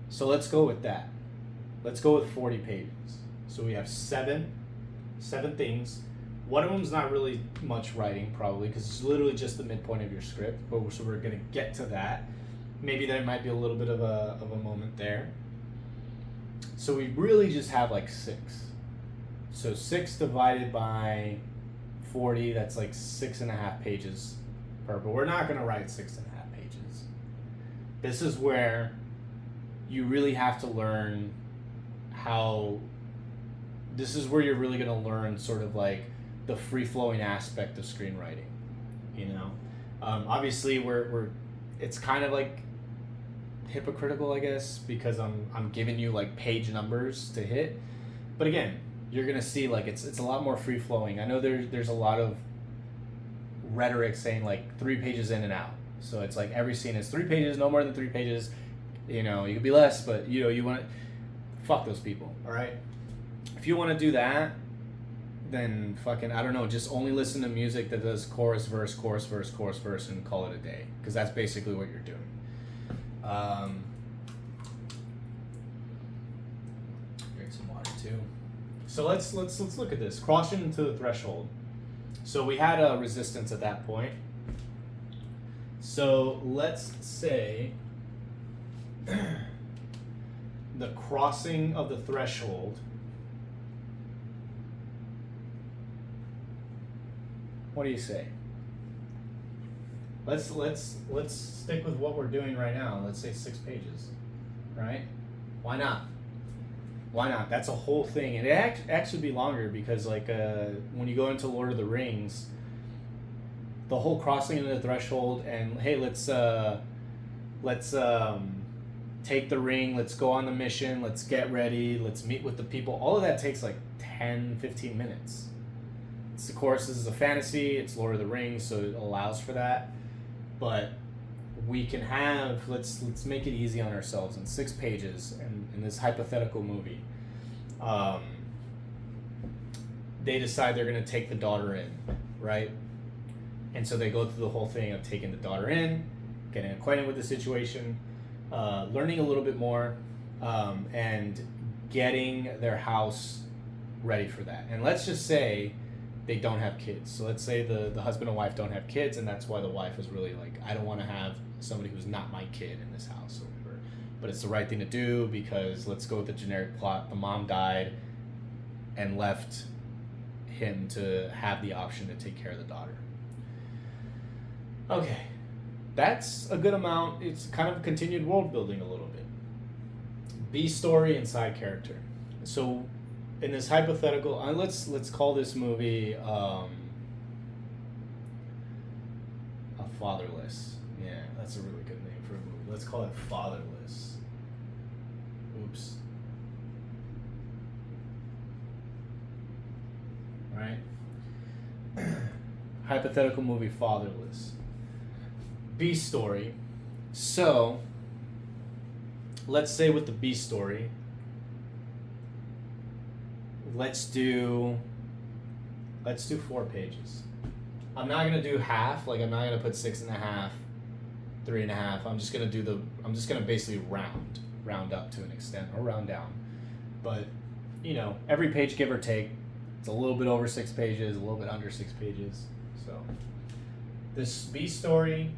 So let's go with that. Let's go with 40 pages. So we have seven things. One of them's not really much writing, probably, because it's literally just the midpoint of your script. But so we're going to get to that. Maybe there might be a little bit of a moment there. So we really just have like 6. So 6 divided by 40, that's like 6.5 pages per. But we're not going to write 6.5 pages. This is where you really have to learn how. This is where you're really going to learn sort of like the free-flowing aspect of screenwriting. You know, obviously we're it's kind of like hypocritical, I guess, because I'm giving you like page numbers to hit, but again, you're gonna see like it's a lot more free flowing. I know there's a lot of rhetoric saying like 3 pages in and out, so it's like every scene is 3 pages, no more than 3 pages. You know, you could be less, but you know, you want to fuck those people. All right, if you want to do that, then fucking, I don't know, just only listen to music that does chorus verse chorus verse chorus verse and call it a day, because that's basically what you're doing. Drink some water too. So let's look at this. Crossing into the threshold. So we had a resistance at that point. So let's say the crossing of the threshold. What do you say? Let's stick with what we're doing right now. Let's say 6 pages, right? Why not? Why not? That's a whole thing, and it actually be longer because like when you go into Lord of the Rings, the whole crossing into the threshold and hey, let's take the ring, let's go on the mission, let's get ready, let's meet with the people. All of that takes like 10-15 minutes. Of course, this is a fantasy, it's Lord of the Rings, so it allows for that. But we can have, let's make it easy on ourselves. In 6 pages, and in this hypothetical movie, they decide they're going to take the daughter in, right? And so they go through the whole thing of taking the daughter in, getting acquainted with the situation, learning a little bit more, and getting their house ready for that. And let's just say they don't have kids. So let's say the husband and wife don't have kids, and that's why the wife is really like, I don't want to have somebody who's not my kid in this house or whatever. But it's the right thing to do because let's go with the generic plot. The mom died and left him to have the option to take care of the daughter. Okay, that's a good amount. It's kind of continued world building a little bit. B story and side character. So, in this hypothetical, let's call this movie a Fatherless. Yeah, that's a really good name for a movie. Let's call it Fatherless. Oops. Right? Hypothetical movie Fatherless. B story. So, let's say with the B story, let's do 4 pages. I'm not gonna do half, like I'm not gonna put 6.5, 3.5. I'm just gonna basically round up to an extent, or round down. But, every page, give or take, it's a little bit over 6 pages, a little bit under 6 pages. So, this B story,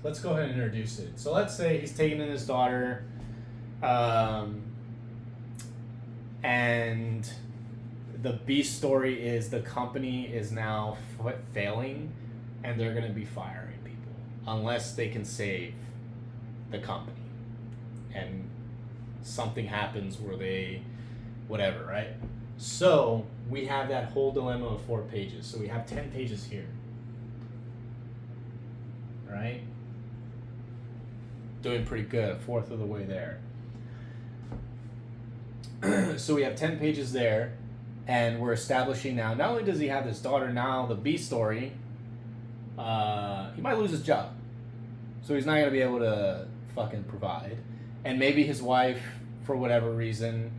let's go ahead and introduce it. So let's say he's taking in his daughter, and the B story is the company is now failing, and they're going to be firing people unless they can save the company. And something happens where they, whatever, right? So we have that whole dilemma of 4 pages. So we have 10 pages here. All right? Doing pretty good, a fourth of the way there. So we have 10 pages there, and we're establishing now, not only does he have this daughter, now the B story, he might lose his job. So he's not going to be able to fucking provide. And maybe his wife, for whatever reason,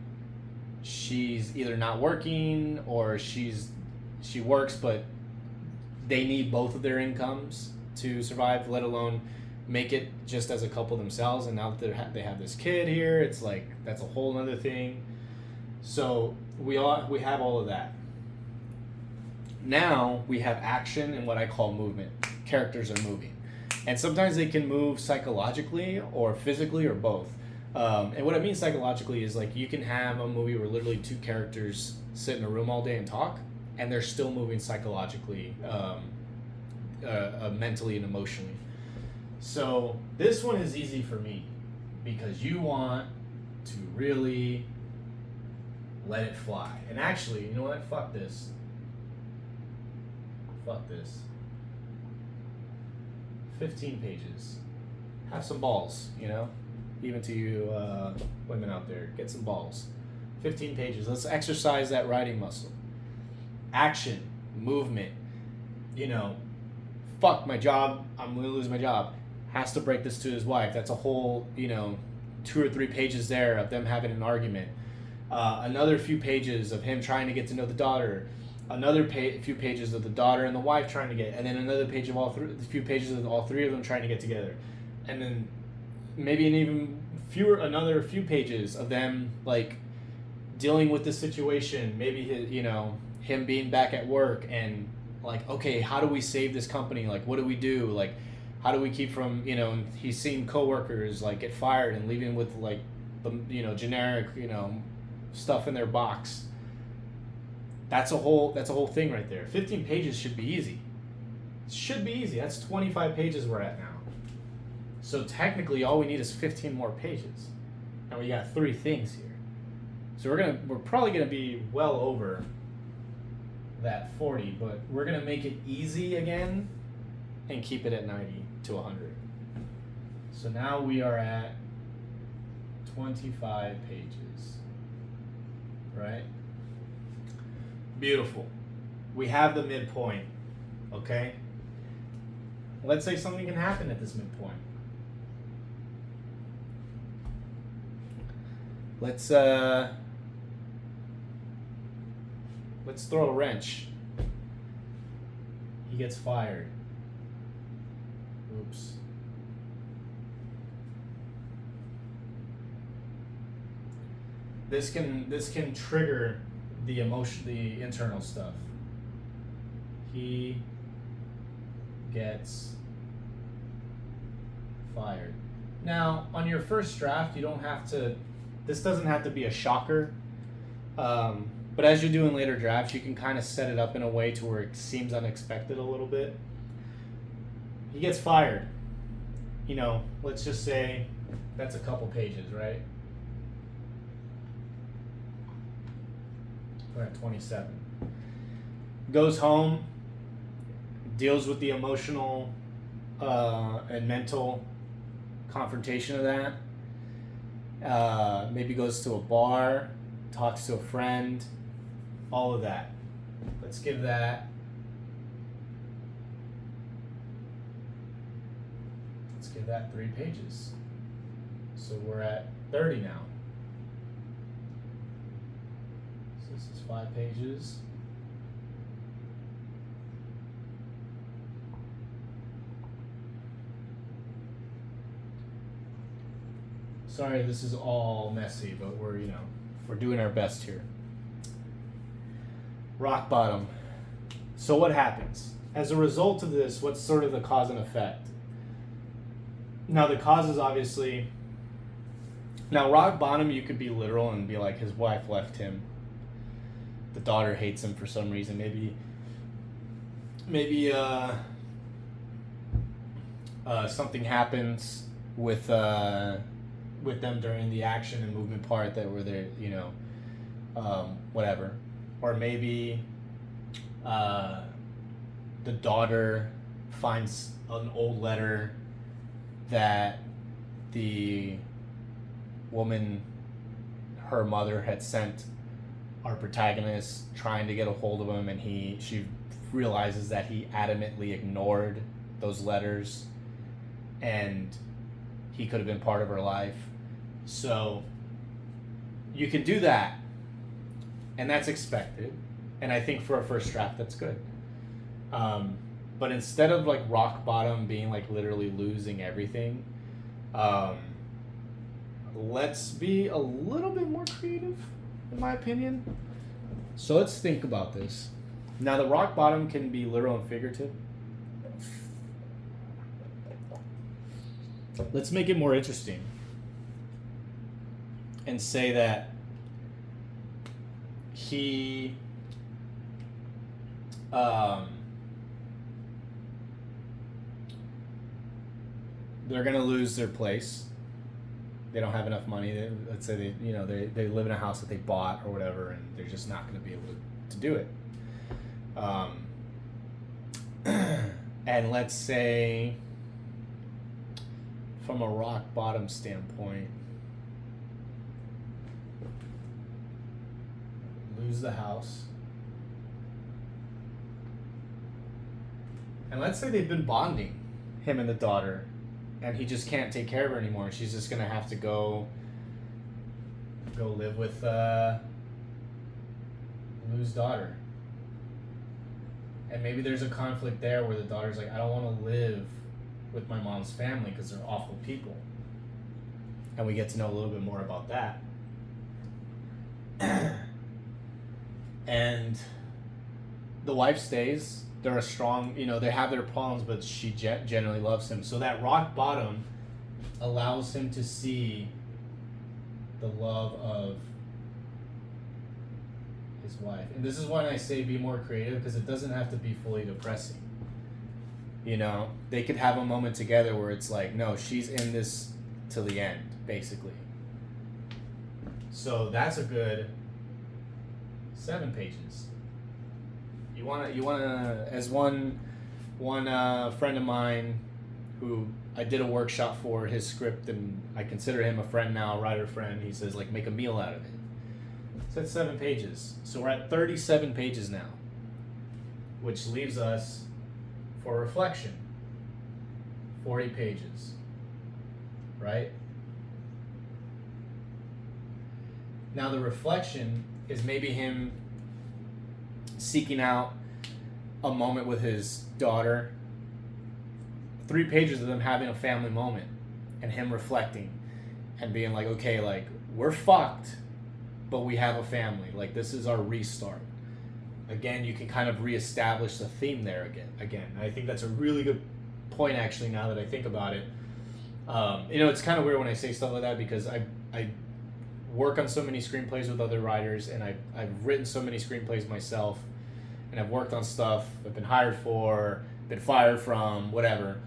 she's either not working, or she works, but they need both of their incomes to survive, let alone make it just as a couple themselves. And now that they have this kid here, it's like that's a whole other thing. So we have all of that. Now we have action and what I call movement. Characters are moving, and sometimes they can move psychologically or physically or both. And what I mean psychologically is, like, you can have a movie where literally 2 characters sit in a room all day and talk, and they're still moving psychologically, mentally and emotionally. So this one is easy for me because you want to really let it fly. And actually, you know what? Fuck this. Fuck this. 15 pages. Have some balls, Even to you women out there, get some balls. 15 pages. Let's exercise that writing muscle. Action, movement. Fuck my job. I'm going to lose my job. Has to break this to his wife. That's a whole, 2 or 3 pages there of them having an argument. Another few pages of him trying to get to know the daughter. Another few pages of the daughter and the wife trying to get, and then another page of few pages of all 3 of them trying to get together, and then maybe another few pages of them like dealing with the situation. Maybe him being back at work and like, okay, how do we save this company? Like, what do we do? Like, how do we keep from he's seen coworkers like get fired and leaving with like the generic stuff in their box. That's a whole thing right there. 15 pages should be easy. It should be easy. That's 25 pages we're at now. So technically all we need is 15 more pages. And we got 3 things here. So we're probably gonna be well over that 40, but we're gonna make it easy again and keep it at 90 to 100. So now we are at 25 pages. Right? Beautiful. We have the midpoint, okay? Let's say something can happen at this midpoint. Let's throw a wrench. He gets fired. Oops. This can trigger the internal stuff. He gets fired. Now, on your first draft, you don't have to. This doesn't have to be a shocker. But as you're doing later drafts, you can kind of set it up in a way to where it seems unexpected a little bit. He gets fired. Let's just say that's a couple pages, right? We're at 27. Goes home, deals with the emotional and mental confrontation of that. Maybe goes to a bar, talks to a friend, all of that. Let's give that 3 pages. So we're at 30 now. So this is 5 pages. Sorry, this is all messy, but we're doing our best here. Rock bottom. So what happens? As a result of this, what's sort of the cause and effect? Now the cause is obviously, now rock bottom, you could be literal and be like, his wife left him. The daughter hates him for some reason. Maybe something happens with them during the action and movement part that were there, whatever. Or maybe the daughter finds an old letter that the woman, her mother, had sent our protagonist trying to get a hold of him, and she realizes that he adamantly ignored those letters and he could have been part of her life. So you can do that, and that's expected, and I think for a first draft that's good. But instead of like rock bottom being like literally losing everything, let's be a little bit more creative, in my opinion. So let's think about this. Now the rock bottom can be literal and figurative. Let's make it more interesting and say that he they're gonna lose their place. They don't have enough money. Let's say they live in a house that they bought or whatever, and they're just not gonna be able to do it. And let's say, from a rock bottom standpoint, lose the house. And let's say they've been bonding, him and the daughter, and he just can't take care of her anymore. She's just gonna have to go live with Lou's daughter. And maybe there's a conflict there where the daughter's like, I don't want to live with my mom's family because they're awful people. And we get to know a little bit more about that. And the wife stays. They're a strong, they have their problems, but she generally loves him. So that rock bottom allows him to see the love of his wife. And this is why I say be more creative, because it doesn't have to be fully depressing. They could have a moment together where it's like, no, she's in this till the end, basically. So that's a good 7 pages. You wanna, as one friend of mine who I did a workshop for his script, and I consider him a friend now, a writer friend. He says, like, make a meal out of it. So that's 7 pages. So we're at 37 pages now, which leaves us for reflection 40 pages, right? Now the reflection is maybe him seeking out a moment with his daughter. 3 pages of them having a family moment and him reflecting and being like, okay, like, we're fucked, but we have a family. Like, this is our restart. Again, you can kind of reestablish the theme there again. I think that's a really good point, actually, now that I think about it. It's kind of weird when I say stuff like that, because I work on so many screenplays with other writers, and I've written so many screenplays myself, and I've worked on stuff I've been hired for, been fired from, whatever,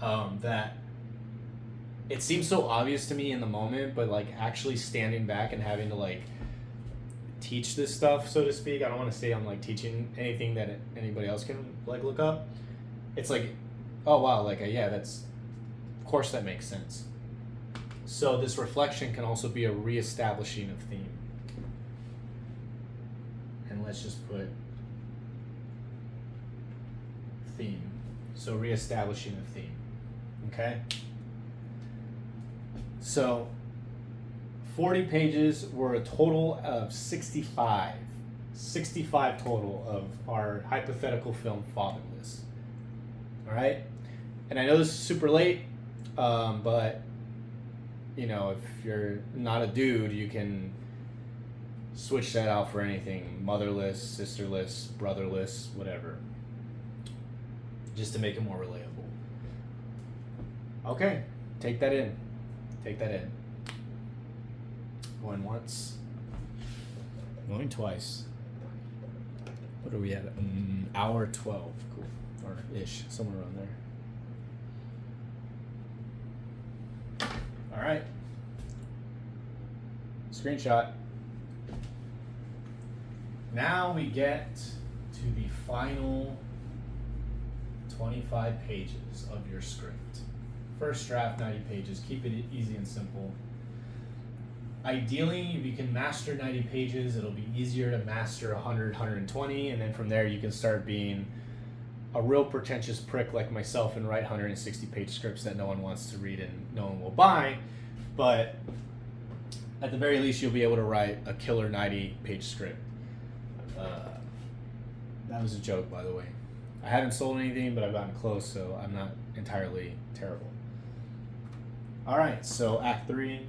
that it seems so obvious to me in the moment, but like actually standing back and having to like teach this stuff, so to speak. I don't want to say I'm like teaching anything that anybody else can like look up. It's like, oh wow, like yeah, that's, of course that makes sense. So this reflection can also be a reestablishing of theme. And let's just put theme. So reestablishing of theme. Okay? So 40 pages were a total of 65. 65 total of our hypothetical film Fatherless. All right? And I know this is super late, but you know, if you're not a dude, you can switch that out for anything. Motherless, sisterless, brotherless, whatever. Just to make it more relatable. Okay, take that in. Take that in. Going once. Going twice. What are we at? Hour 12. Cool. Or ish. Somewhere around there. All right. Screenshot. Now we get to the final 25 pages of your script. First draft, 90 pages. Keep it easy and simple. Ideally, if you can master 90 pages, it'll be easier to master 100, 120, and then from there you can start being a real pretentious prick like myself and write 160-page scripts that no one wants to read and no one will buy. But at the very least, you'll be able to write a killer 90-page script. That was a joke, by the way. I haven't sold anything, but I've gotten close, so I'm not entirely terrible. All right, so Act 3.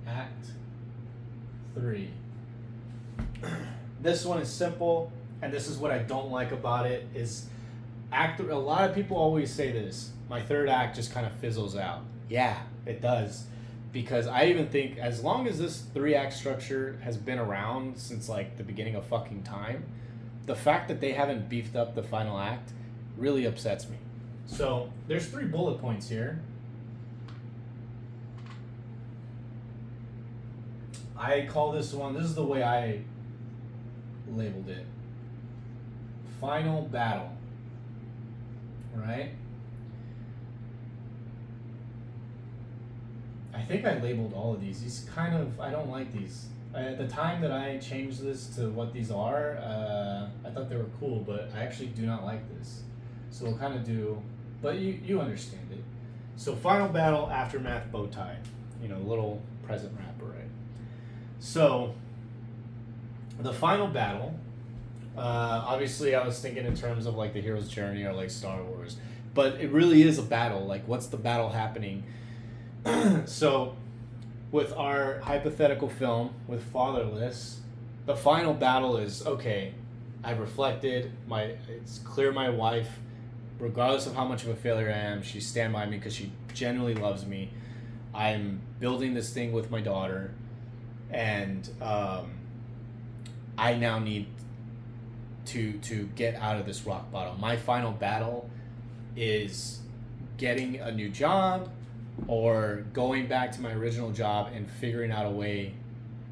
Act 3. This one is simple, and this is what I don't like about it, is a lot of people always say this, my third act just kind of fizzles out. Yeah, it does. Because I even think as long as this 3-act structure has been around since like the beginning of fucking time, the fact that they haven't beefed up the final act really upsets me. So there's 3 bullet points here. I call this one, this is the way I labeled it. Final battle. Right? I think I labeled all of these. These kind of, I don't like these. At the time that I changed this to what these are, I thought they were cool, but I actually do not like this. So we'll kind of do, but you understand it. So final battle, aftermath, bow tie. You know, little present wrapper, right? So the final battle, obviously I was thinking in terms of like the hero's journey or like Star Wars, but it really is a battle. Like, what's the battle happening? So with our hypothetical film with Fatherless, the final battle is, okay, I've reflected, it's clear my wife, regardless of how much of a failure I am, she's stand by me because she genuinely loves me. I'm building this thing with my daughter, and I now need to get out of this rock bottom. My final battle is getting a new job or going back to my original job and figuring out a way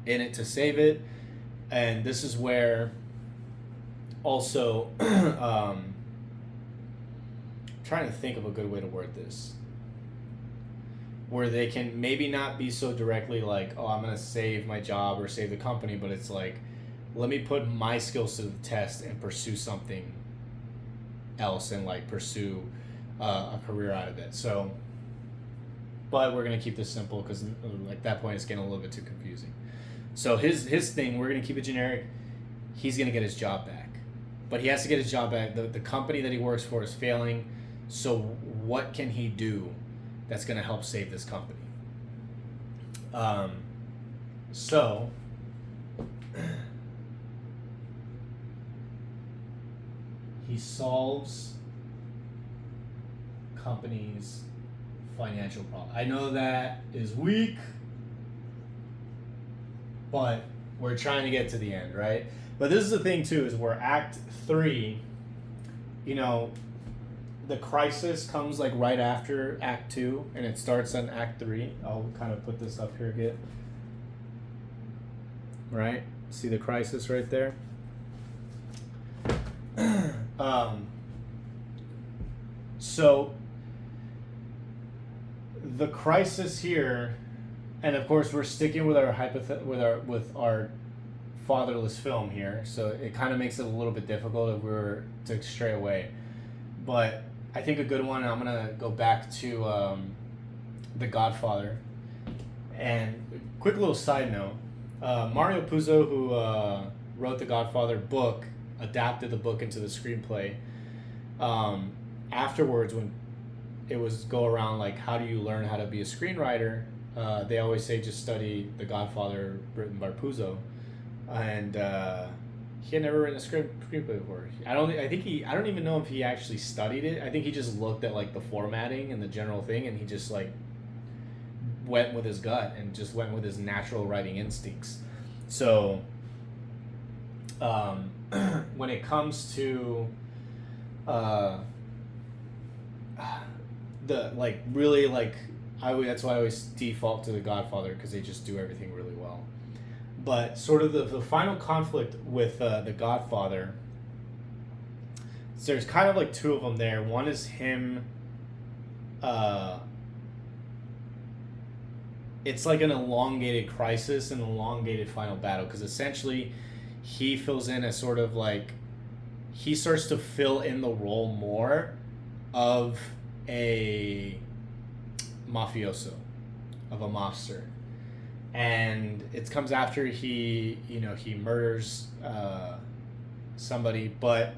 in it to save it. And this is where also trying to think of a good way to word this, where they can maybe not be so directly like, oh, I'm going to save my job or save the company, but it's like, let me put my skills to the test and pursue something else and like pursue a career out of it. So, but we're going to keep this simple because like that point it's getting a little bit too confusing. So his thing, we're going to keep it generic. He's going to get his job back, but he has to get his job back. The company that he works for is failing. So what can he do that's going to help save this company? So he solves companies' financial problem. I know that is weak, but we're trying to get to the end, right? But this is the thing too, is where Act 3, you know, the crisis comes like right after Act 2, and it starts on Act 3. I'll kind of put this up here again. Right? See the crisis right there? So the crisis here, and of course we're sticking with our with our fatherless film here, so it kind of makes it a little bit difficult if we were to stray away. But I think a good one, I'm gonna go back to The Godfather. And quick little side note, Mario Puzo, who wrote the Godfather book, adapted the book into the screenplay. Afterwards, when it was go around like how do you learn how to be a screenwriter, they always say just study The Godfather written by Puzo, and he had never written a screenplay before. I don't even know if he actually studied it. I think he just looked at like the formatting and the general thing, and he just like went with his gut and just went with his natural writing instincts. So when it comes to the like really like that's why I always default to The Godfather, because they just do everything really well. But sort of the final conflict with The Godfather, so there's kind of like two of them there. One is him. It's like an elongated crisis, an elongated final battle, because essentially he fills in as sort of like, he starts to fill in the role more of a mafioso, of a mobster. And it comes after he murders somebody. But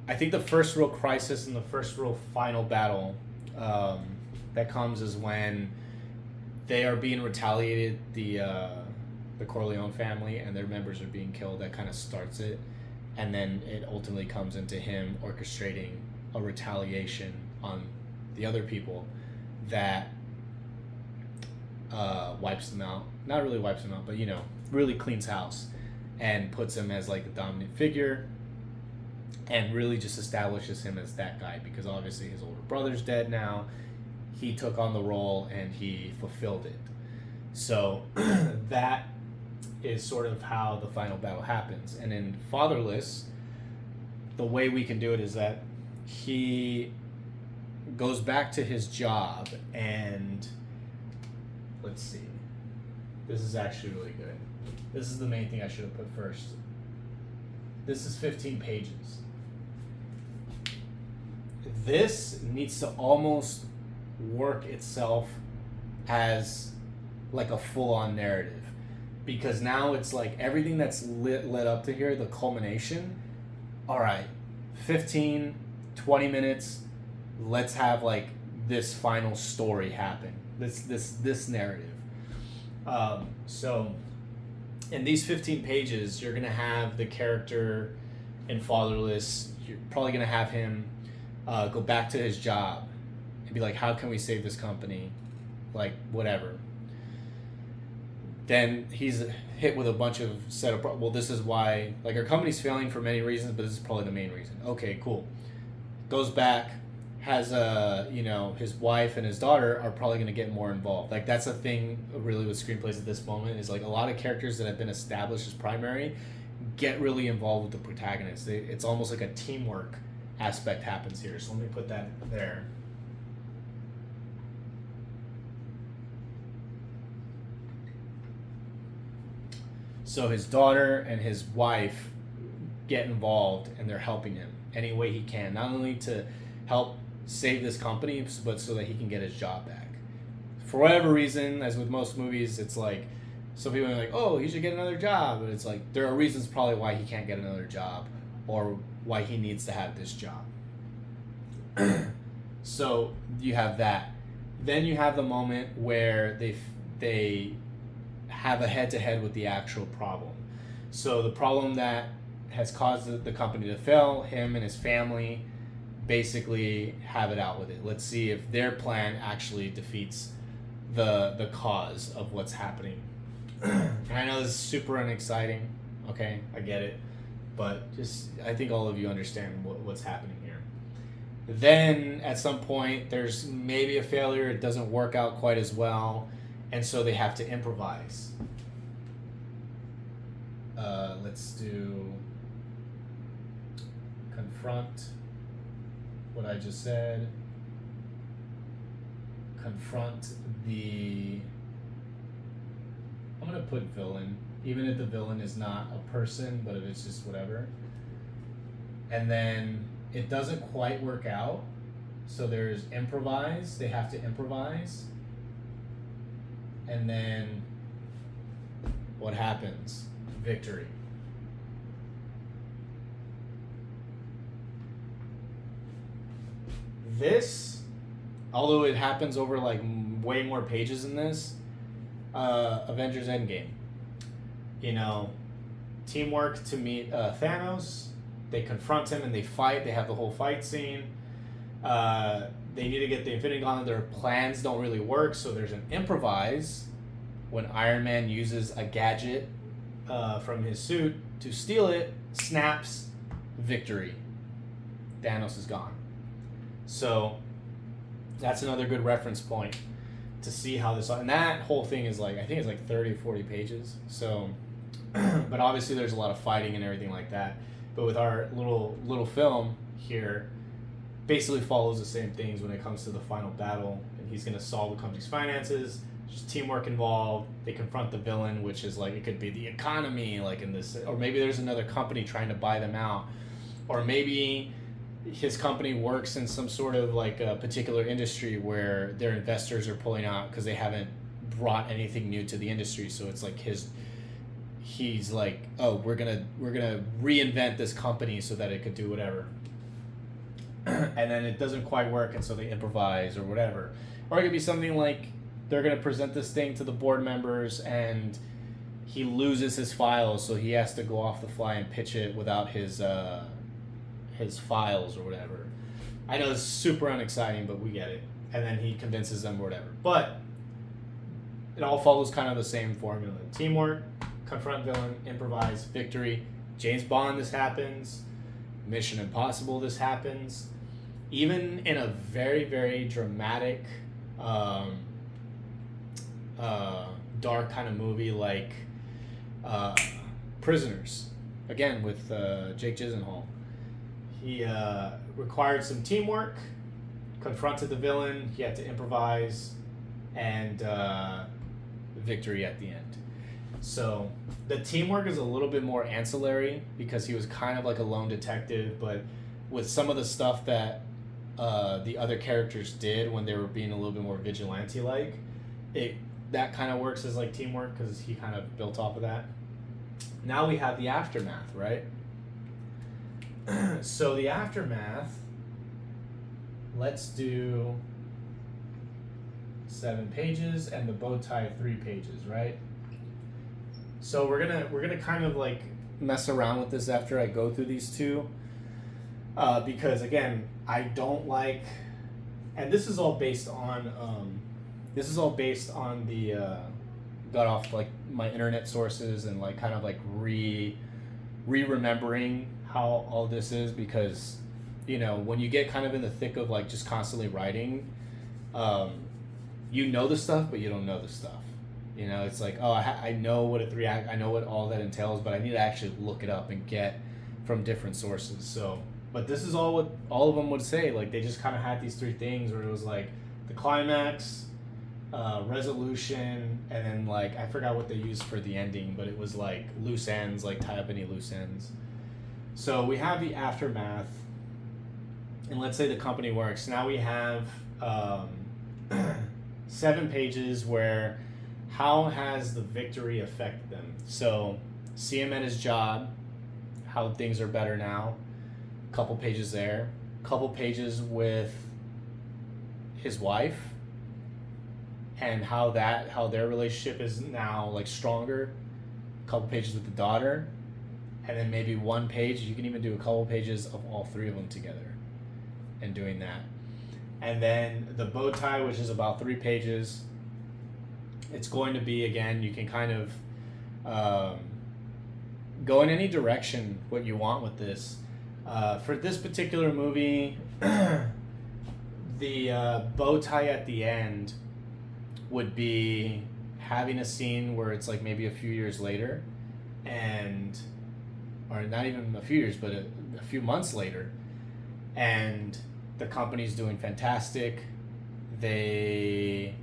I think the first real crisis and the first real final battle that comes is when they are being retaliated, the Corleone family, and their members are being killed. That kind of starts it. And then it ultimately comes into him orchestrating a retaliation on the other people that wipes them out. Not really wipes them out, but really cleans house and puts him as like the dominant figure, and really just establishes him as that guy, because obviously his older brother's dead now. He took on the role and he fulfilled it. So that is sort of how the final battle happens. And in Fatherless, the way we can do it is that he goes back to his job, and let's see. This is actually really good. This is the main thing I should have put first. This is 15 pages. This needs to almost work itself as like a full-on narrative, because now it's like everything that's led up to here, the culmination. All right, 15, 20 minutes. Let's have like this final story happen. This narrative. So in these 15 pages, you're gonna have the character in Fatherless. You're probably gonna have him go back to his job and be like, how can we save this company? Like, whatever. Then he's hit with a bunch of well, this is why, like, our company's failing for many reasons, but this is probably the main reason. Okay, cool. Goes back, has his wife and his daughter are probably going to get more involved. Like, that's a thing really with screenplays at this moment, is like a lot of characters that have been established as primary get really involved with the protagonist. It's almost like a teamwork aspect happens here. So let me put that there. So his daughter and his wife get involved, and they're helping him any way he can, not only to help save this company, but so that he can get his job back. For whatever reason, as with most movies, it's like some people are like, oh, he should get another job, but it's like there are reasons probably why he can't get another job, or why he needs to have this job. So you have that. Then you have the moment where they have a head-to-head with the actual problem. So the problem that has caused the company to fail, him and his family basically have it out with it. Let's see if their plan actually defeats the cause of what's happening. And I know this is super unexciting. Okay, I get it. But just, I think all of you understand what's happening here. Then at some point, there's maybe a failure. It doesn't work out quite as well, and so they have to improvise. Let's do confront what I just said. Confront the. I'm gonna put villain, even if the villain is not a person, but if it's just whatever. And then it doesn't quite work out, so there's improvise. They have to improvise. And then what happens? Victory. This, although it happens over like way more pages than this, Avengers Endgame. You know, teamwork to meet Thanos. They confront him and they fight. They have the whole fight scene. They need to get the Infinity Gauntlet. Their plans don't really work, so there's an improvise when Iron Man uses a gadget from his suit to steal it, snaps, victory. Thanos is gone. So that's another good reference point to see how this, and that whole thing is like, I think it's like 30 or 40 pages. So, but obviously there's a lot of fighting and everything like that. But with our little film here, basically follows the same things when it comes to the final battle, and he's going to solve the company's finances. There's teamwork involved. They confront the villain, which is like, it could be the economy, like in this, or maybe there's another company trying to buy them out, or maybe his company works in some sort of like a particular industry where their investors are pulling out because they haven't brought anything new to the industry. So it's like he's like, oh, we're gonna reinvent this company so that it could do whatever. And then it doesn't quite work, and so they improvise or whatever. Or it could be something like they're gonna present this thing to the board members and he loses his files, so he has to go off the fly and pitch it without his files or whatever. I know it's super unexciting, but we get it. And then he convinces them or whatever. But it all follows kind of the same formula. Teamwork, confront villain, improvise, victory. James Bond, this happens. Mission Impossible, this happens. Even in a very, very dramatic, dark kind of movie like Prisoners. Again, with Jake Gyllenhaal. He required some teamwork, confronted the villain, he had to improvise, and victory at the end. So the teamwork is a little bit more ancillary because he was kind of like a lone detective, but with some of the stuff that the other characters did when they were being a little bit more vigilante-like, that kind of works as like teamwork because he kind of built off of that. Now we have the aftermath, right? So the aftermath, let's do 7 pages and the bow tie 3 pages, right? So we're gonna kind of like mess around with this after I go through these two, because again, I don't like, and this is all based on the got off like my internet sources and like kind of like remembering how all this is, because you know when you get kind of in the thick of like just constantly writing, you know the stuff but you don't know the stuff. You know, it's like, oh, I know what a 3-act, I know what all that entails, but I need to actually look it up and get from different sources. So, but this is all what all of them would say. Like they just kind of had these 3 things where it was like the climax, resolution, and then like I forgot what they used for the ending, but it was like loose ends, like tie up any loose ends. So we have the aftermath, and let's say the company works. Now we have 7 pages where how has the victory affected them? So see him at his job, how things are better now. Couple pages there. Couple pages with his wife and how their relationship is now like stronger. Couple pages with the daughter. And then maybe 1 page, you can even do a couple pages of all 3 of them together and doing that. And then the bow tie, which is about 3 pages. It's going to be, again, you can kind of go in any direction what you want with this. For this particular movie, The bow tie at the end would be having a scene where it's like maybe a few years later, and or not even a few years, but a few months later, and the company's doing fantastic. They,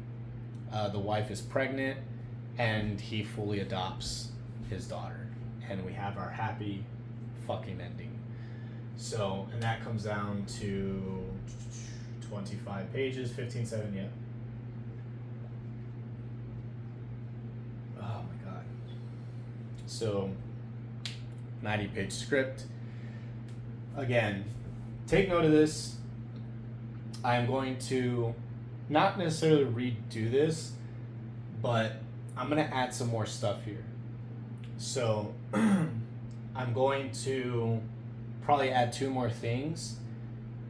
the wife is pregnant, and he fully adopts his daughter, and we have our happy fucking ending. So, and that comes down to 25 pages, 15, yeah. Oh my god. So, 90-page script. Again, take note of this. I am going to not necessarily redo this, but I'm going to add some more stuff here. So, I'm going to probably add 2 more things.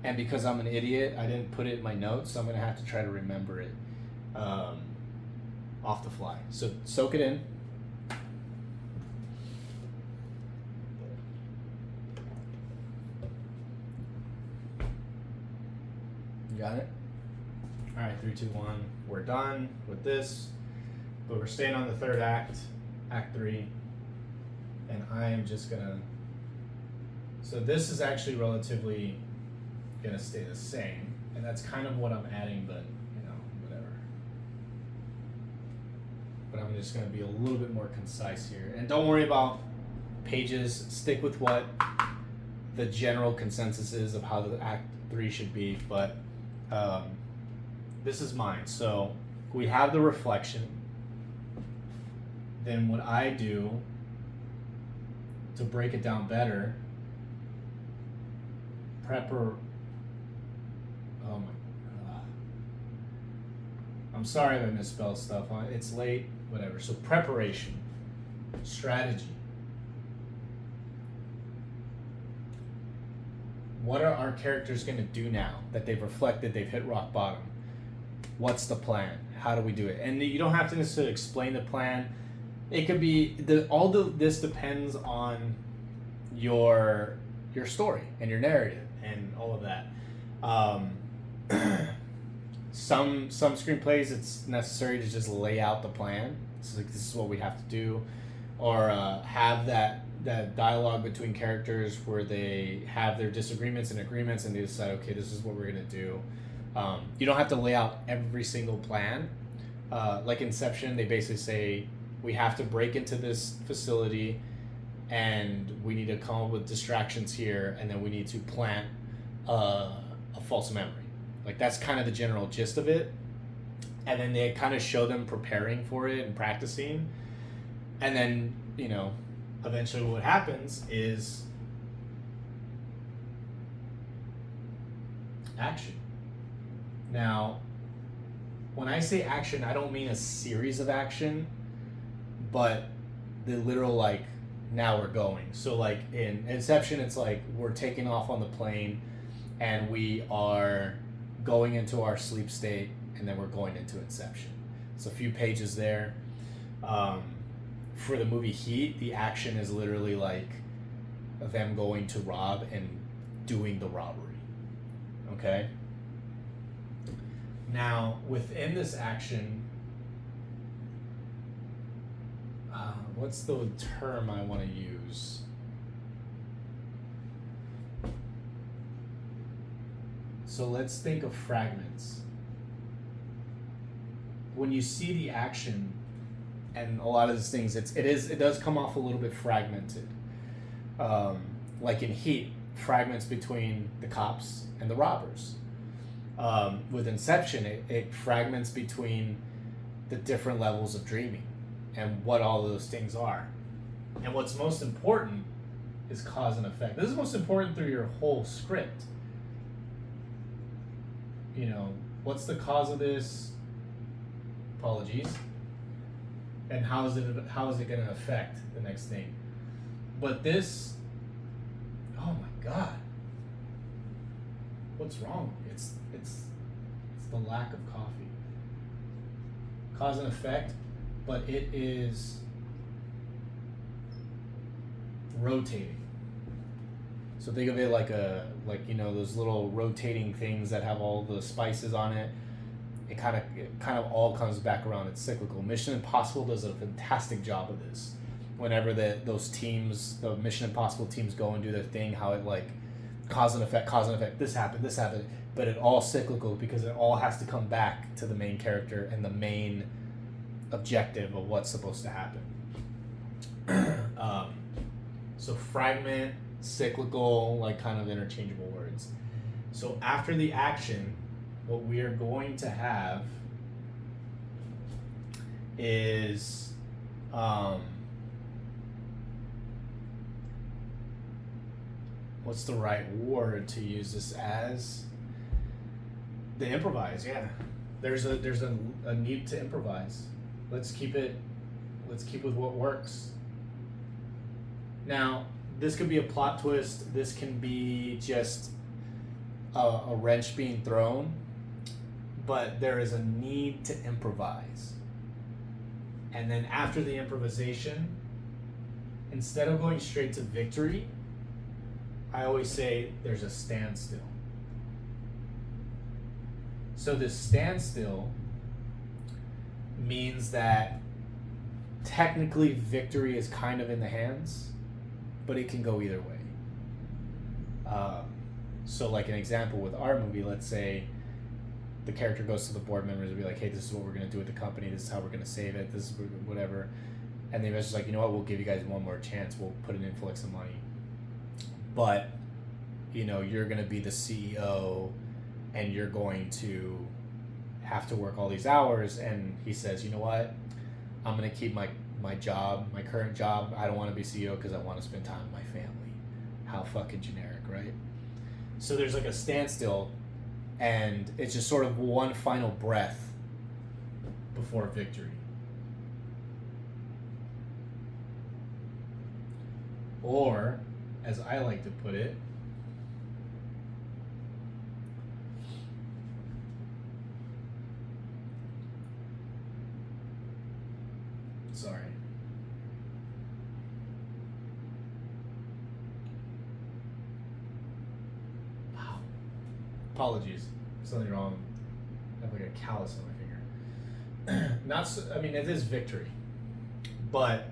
And because I'm an idiot, I didn't put it in my notes, so I'm going to have to try to remember it off the fly. So, soak it in. You got it? All right, 3, 2, 1. We're done with this, but we're staying on the 3rd act, Act 3, and I am just gonna. So this is actually relatively gonna stay the same, and that's kind of what I'm adding, but whatever. But I'm just gonna be a little bit more concise here, and don't worry about pages. Stick with what the general consensus is of how the Act 3 should be, but. This is mine. So we have the reflection. Then what I do to break it down better, oh my, I'm sorry if I misspelled stuff. It's late, whatever. So preparation, strategy. What are our characters going to do now that they've reflected, they've hit rock bottom? What's the plan? How do we do it? And you don't have to necessarily explain the plan. It could be this depends on your story and your narrative and all of that. Some screenplays, it's necessary to just lay out the plan. It's like, this is what we have to do, or have that dialogue between characters where they have their disagreements and agreements, and they decide, okay, this is what we're gonna do. You don't have to lay out every single plan. Like Inception, they basically say, we have to break into this facility, and we need to come up with distractions here, and then we need to plant a false memory. Like, that's kind of the general gist of it. And then they kind of show them preparing for it and practicing. And then, eventually what happens is action. Now, when I say action, I don't mean a series of action, but the literal, now we're going. So, in Inception, it's we're taking off on the plane, and we are going into our sleep state, and then we're going into Inception. It's a few pages there. For the movie Heat, the action is literally them going to rob and doing the robbery. Okay? Now, within this action, what's the term I want to use? So let's think of fragments. When you see the action and a lot of these things, it does come off a little bit fragmented. Like in Heat, fragments between the cops and the robbers. With Inception, it fragments between the different levels of dreaming and what all of those things are. And what's most important is cause and effect. This is most important through your whole script. What's the cause of this? Apologies. And how is it going to affect the next thing? But this, oh my God, what's wrong? It's the lack of coffee. Cause and effect, but it is rotating. So think of it like those little rotating things that have all the spices on it. It kind of all comes back around. It's cyclical. Mission Impossible does a fantastic job of this. Whenever those teams, the Mission Impossible teams go and do their thing, how it like cause and effect. This happened, but it all cyclical because it all has to come back to the main character and the main objective of what's supposed to happen. So fragment, cyclical, like kind of interchangeable words. So after the action, what we are going to have is what's the right word to use this as? The improvise, yeah. There's a need to improvise. Let's keep with what works. Now, this could be a plot twist. This can be just a wrench being thrown, but there is a need to improvise. And then after the improvisation, instead of going straight to victory, I always say there's a standstill. So this standstill means that technically victory is kind of in the hands, but it can go either way. So like an example with our movie, let's say the character goes to the board members and be like, hey, this is what we're going to do with the company. This is how we're going to save it. This is whatever. And the investor's like, you know what? We'll give you guys one more chance. We'll put an influx of money. But, you're going to be the CEO and you're going to have to work all these hours. And he says, you know what? I'm going to keep my job, my current job. I don't want to be CEO because I want to spend time with my family. How fucking generic, right? So there's like a standstill, and it's just sort of one final breath before victory. Or, as I like to put it, sorry. Wow. Apologies. Something wrong. I have like a callus on my finger. It is victory. But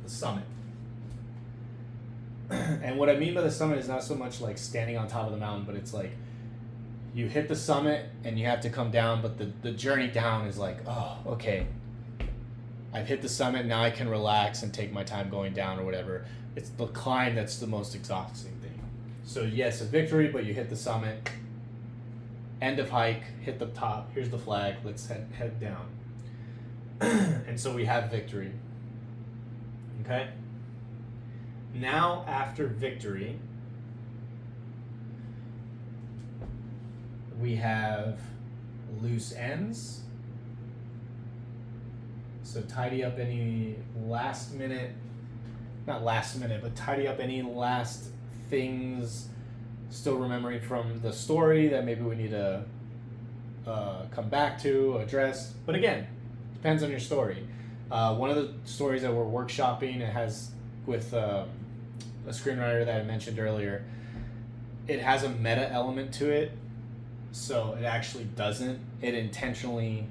the summit. And what I mean by the summit is not so much like standing on top of the mountain, but it's like you hit the summit and you have to come down, but the journey down is like, oh, okay, I've hit the summit, now I can relax and take my time going down or whatever. It's the climb that's the most exhausting thing. So yes, a victory, but you hit the summit, end of hike, hit the top, here's the flag, let's head down. And so we have victory. Okay? Now, after victory, we have loose ends. So tidy up any tidy up any last things still remembering from the story that maybe we need to come back to, address. But again, depends on your story. One of the stories that we're workshopping, it has with a screenwriter that I mentioned earlier, it has a meta element to it, so it actually it intentionally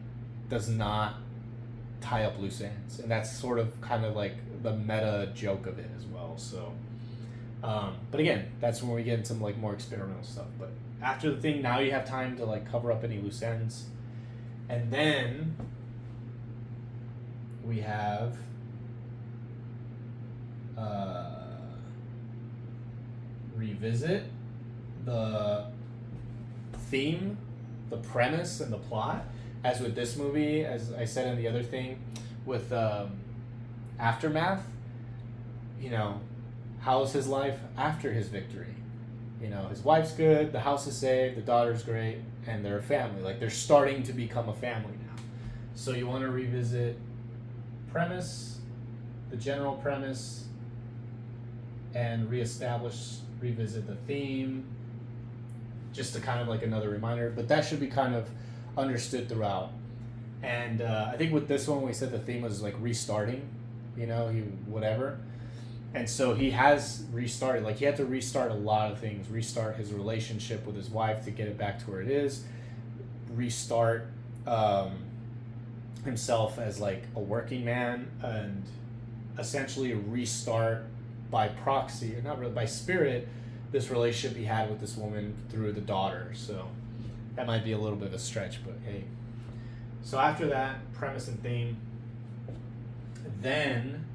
does not tie up loose ends, and that's sort of kind of like the meta joke of it as well. So but again, that's when we get into like more experimental stuff. But after the thing, now you have time to like cover up any loose ends, and then we have revisit the theme, the premise, and the plot. As with this movie, as I said in the other thing, with Aftermath, how's his life after his victory? His wife's good, the house is saved, the daughter's great, and they're a family. Like, they're starting to become a family now. So you want to revisit premise, the general premise, and revisit the theme, just to kind of like another reminder. But that should be kind of understood throughout. And I think with this one, we said the theme was like restarting, whatever. And so he has restarted. Like he had to restart a lot of things. Restart his relationship with his wife to get it back to where it is. Restart himself as like a working man, and essentially restart by proxy, or not really by spirit, this relationship he had with this woman through the daughter. So that might be a little bit of a stretch, but hey. So after that, premise and theme, then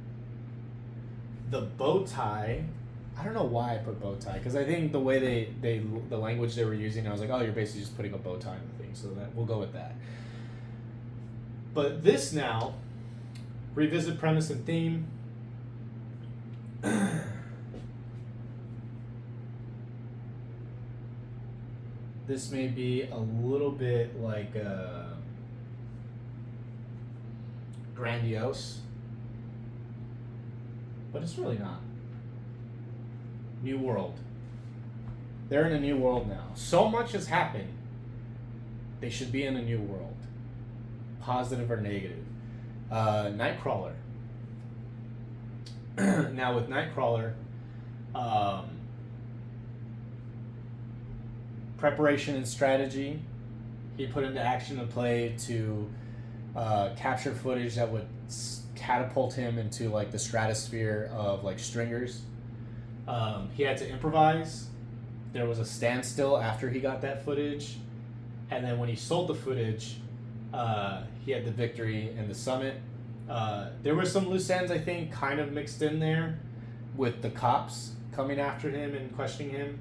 the bow tie. I don't know why I put bow tie, because I think the way the language they were using, I was like, oh, you're basically just putting a bow tie in the thing, so that we'll go with that. But this now, revisit premise and theme. This may be a little bit like grandiose, but it's really not. New world. They're in a new world now. So much has happened. They should be in a new world. Positive or negative. Nightcrawler. Now with Nightcrawler, preparation and strategy, he put into action a play to capture footage that would catapult him into like the stratosphere of like stringers. He had to improvise. There was a standstill after he got that footage, and then when he sold the footage, he had the victory in the summit. There were some loose ends, I think, kind of mixed in there with the cops coming after him and questioning him.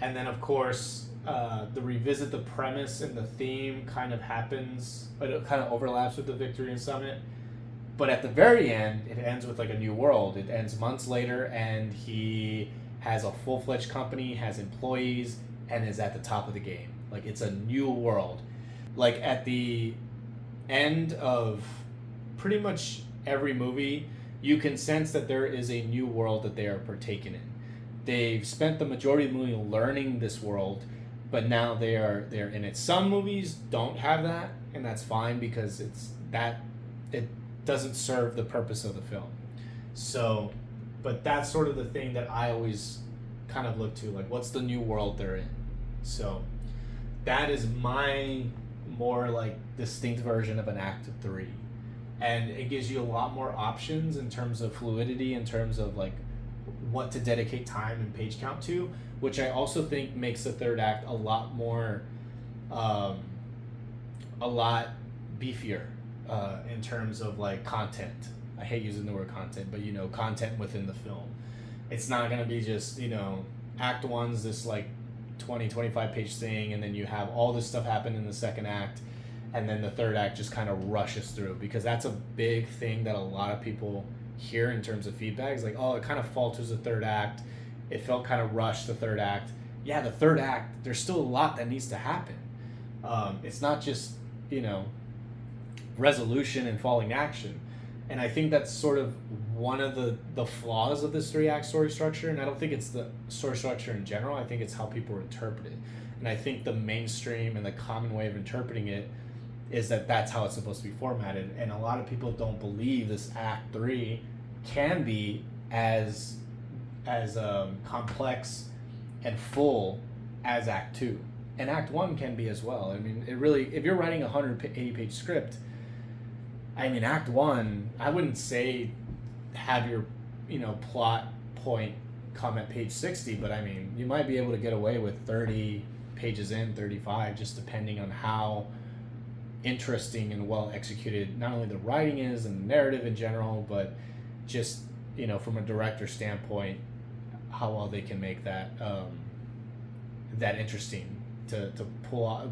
And then, of course, the revisit the premise and the theme kind of happens, but it kind of overlaps with the victory and summit. But at the very end, it ends with like a new world. It ends months later, and he has a full-fledged company, has employees, and is at the top of the game. Like, it's a new world. Like, at the end of pretty much every movie, you can sense that there is a new world that they are partaking in. They've spent the majority of the movie learning this world, but now they're in it. Some movies don't have that, and that's fine, because it doesn't serve the purpose of the film. So, but that's sort of the thing that I always kind of look to, like, what's the new world they're in? So that is my more like distinct version of an Act 3. And it gives you a lot more options in terms of fluidity, in terms of like what to dedicate time and page count to, which I also think makes the third act a lot more, a lot beefier in terms of like content. I hate using the word content, but content within the film. It's not going to be just, Act 1's this like 20-25 page thing, and then you have all this stuff happen in the second act, and then the third act just kind of rushes through, because that's a big thing that a lot of people hear in terms of feedback. It's like, oh, it kind of falters the third act. It felt kind of rushed, the third act. Yeah, the third act, there's still a lot that needs to happen. It's not just, resolution and falling action. And I think that's sort of one of the flaws of this 3-act story structure. And I don't think it's the story structure in general. I think it's how people interpret it. And I think the mainstream and the common way of interpreting it is that that's how it's supposed to be formatted. And a lot of people don't believe this Act 3 can be as complex and full as Act 2. And Act 1 can be as well. I mean, it really, if you're writing a 180-page script, Act 1, I wouldn't say have your, plot point come at page 60, but you might be able to get away with 30 pages in, 35, just depending on how interesting and well executed not only the writing is and the narrative in general, but just, from a director standpoint, how well they can make that that interesting to pull out,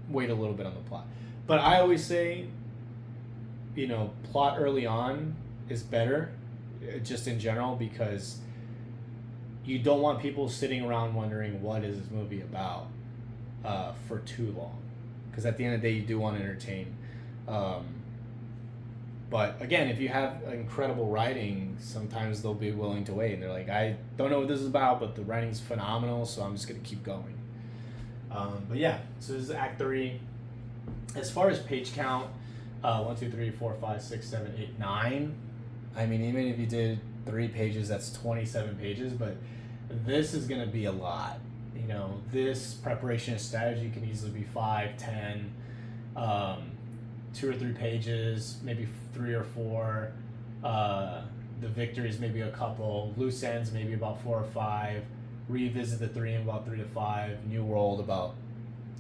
wait a little bit on the plot. But I always say, plot early on is better, just in general, because you don't want people sitting around wondering what is this movie about for too long, because at the end of the day you do want to entertain. But again, if you have incredible writing, sometimes they'll be willing to wait, and they're like, I don't know what this is about, but the writing's phenomenal, so I'm just going to keep going. But yeah, so this is Act 3. As far as page count, 1, 2, 3, 4, 5, 6, 7, 8, 9. I mean, even if you did 3 pages, that's 27 pages, but this is going to be a lot. You know, this preparation and strategy can easily be 5, 10, 2 or 3 pages, maybe 3 or 4. The victories, maybe a couple. Loose ends, maybe about 4 or 5. Revisit the 3 in about 3 to 5. New World, about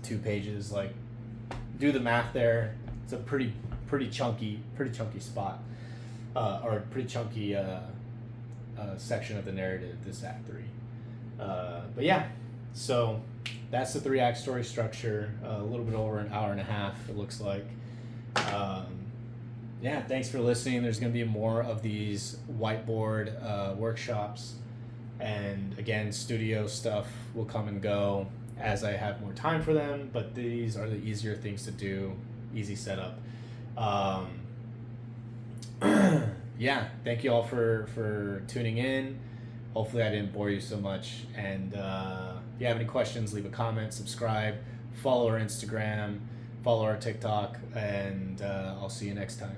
2 pages. Like, do the math there. It's a pretty chunky spot, or pretty chunky section of the narrative. This Act 3. But yeah, so that's the 3-act story structure. A little bit over an hour and a half, it looks like. Yeah, thanks for listening. There's going to be more of these whiteboard workshops. And again, studio stuff will come and go as I have more time for them. But these are the easier things to do. Easy setup. Yeah, thank you all for tuning in. Hopefully I didn't bore you so much. And if you have any questions, leave a comment, subscribe, follow our Instagram, follow our TikTok, and I'll see you next time.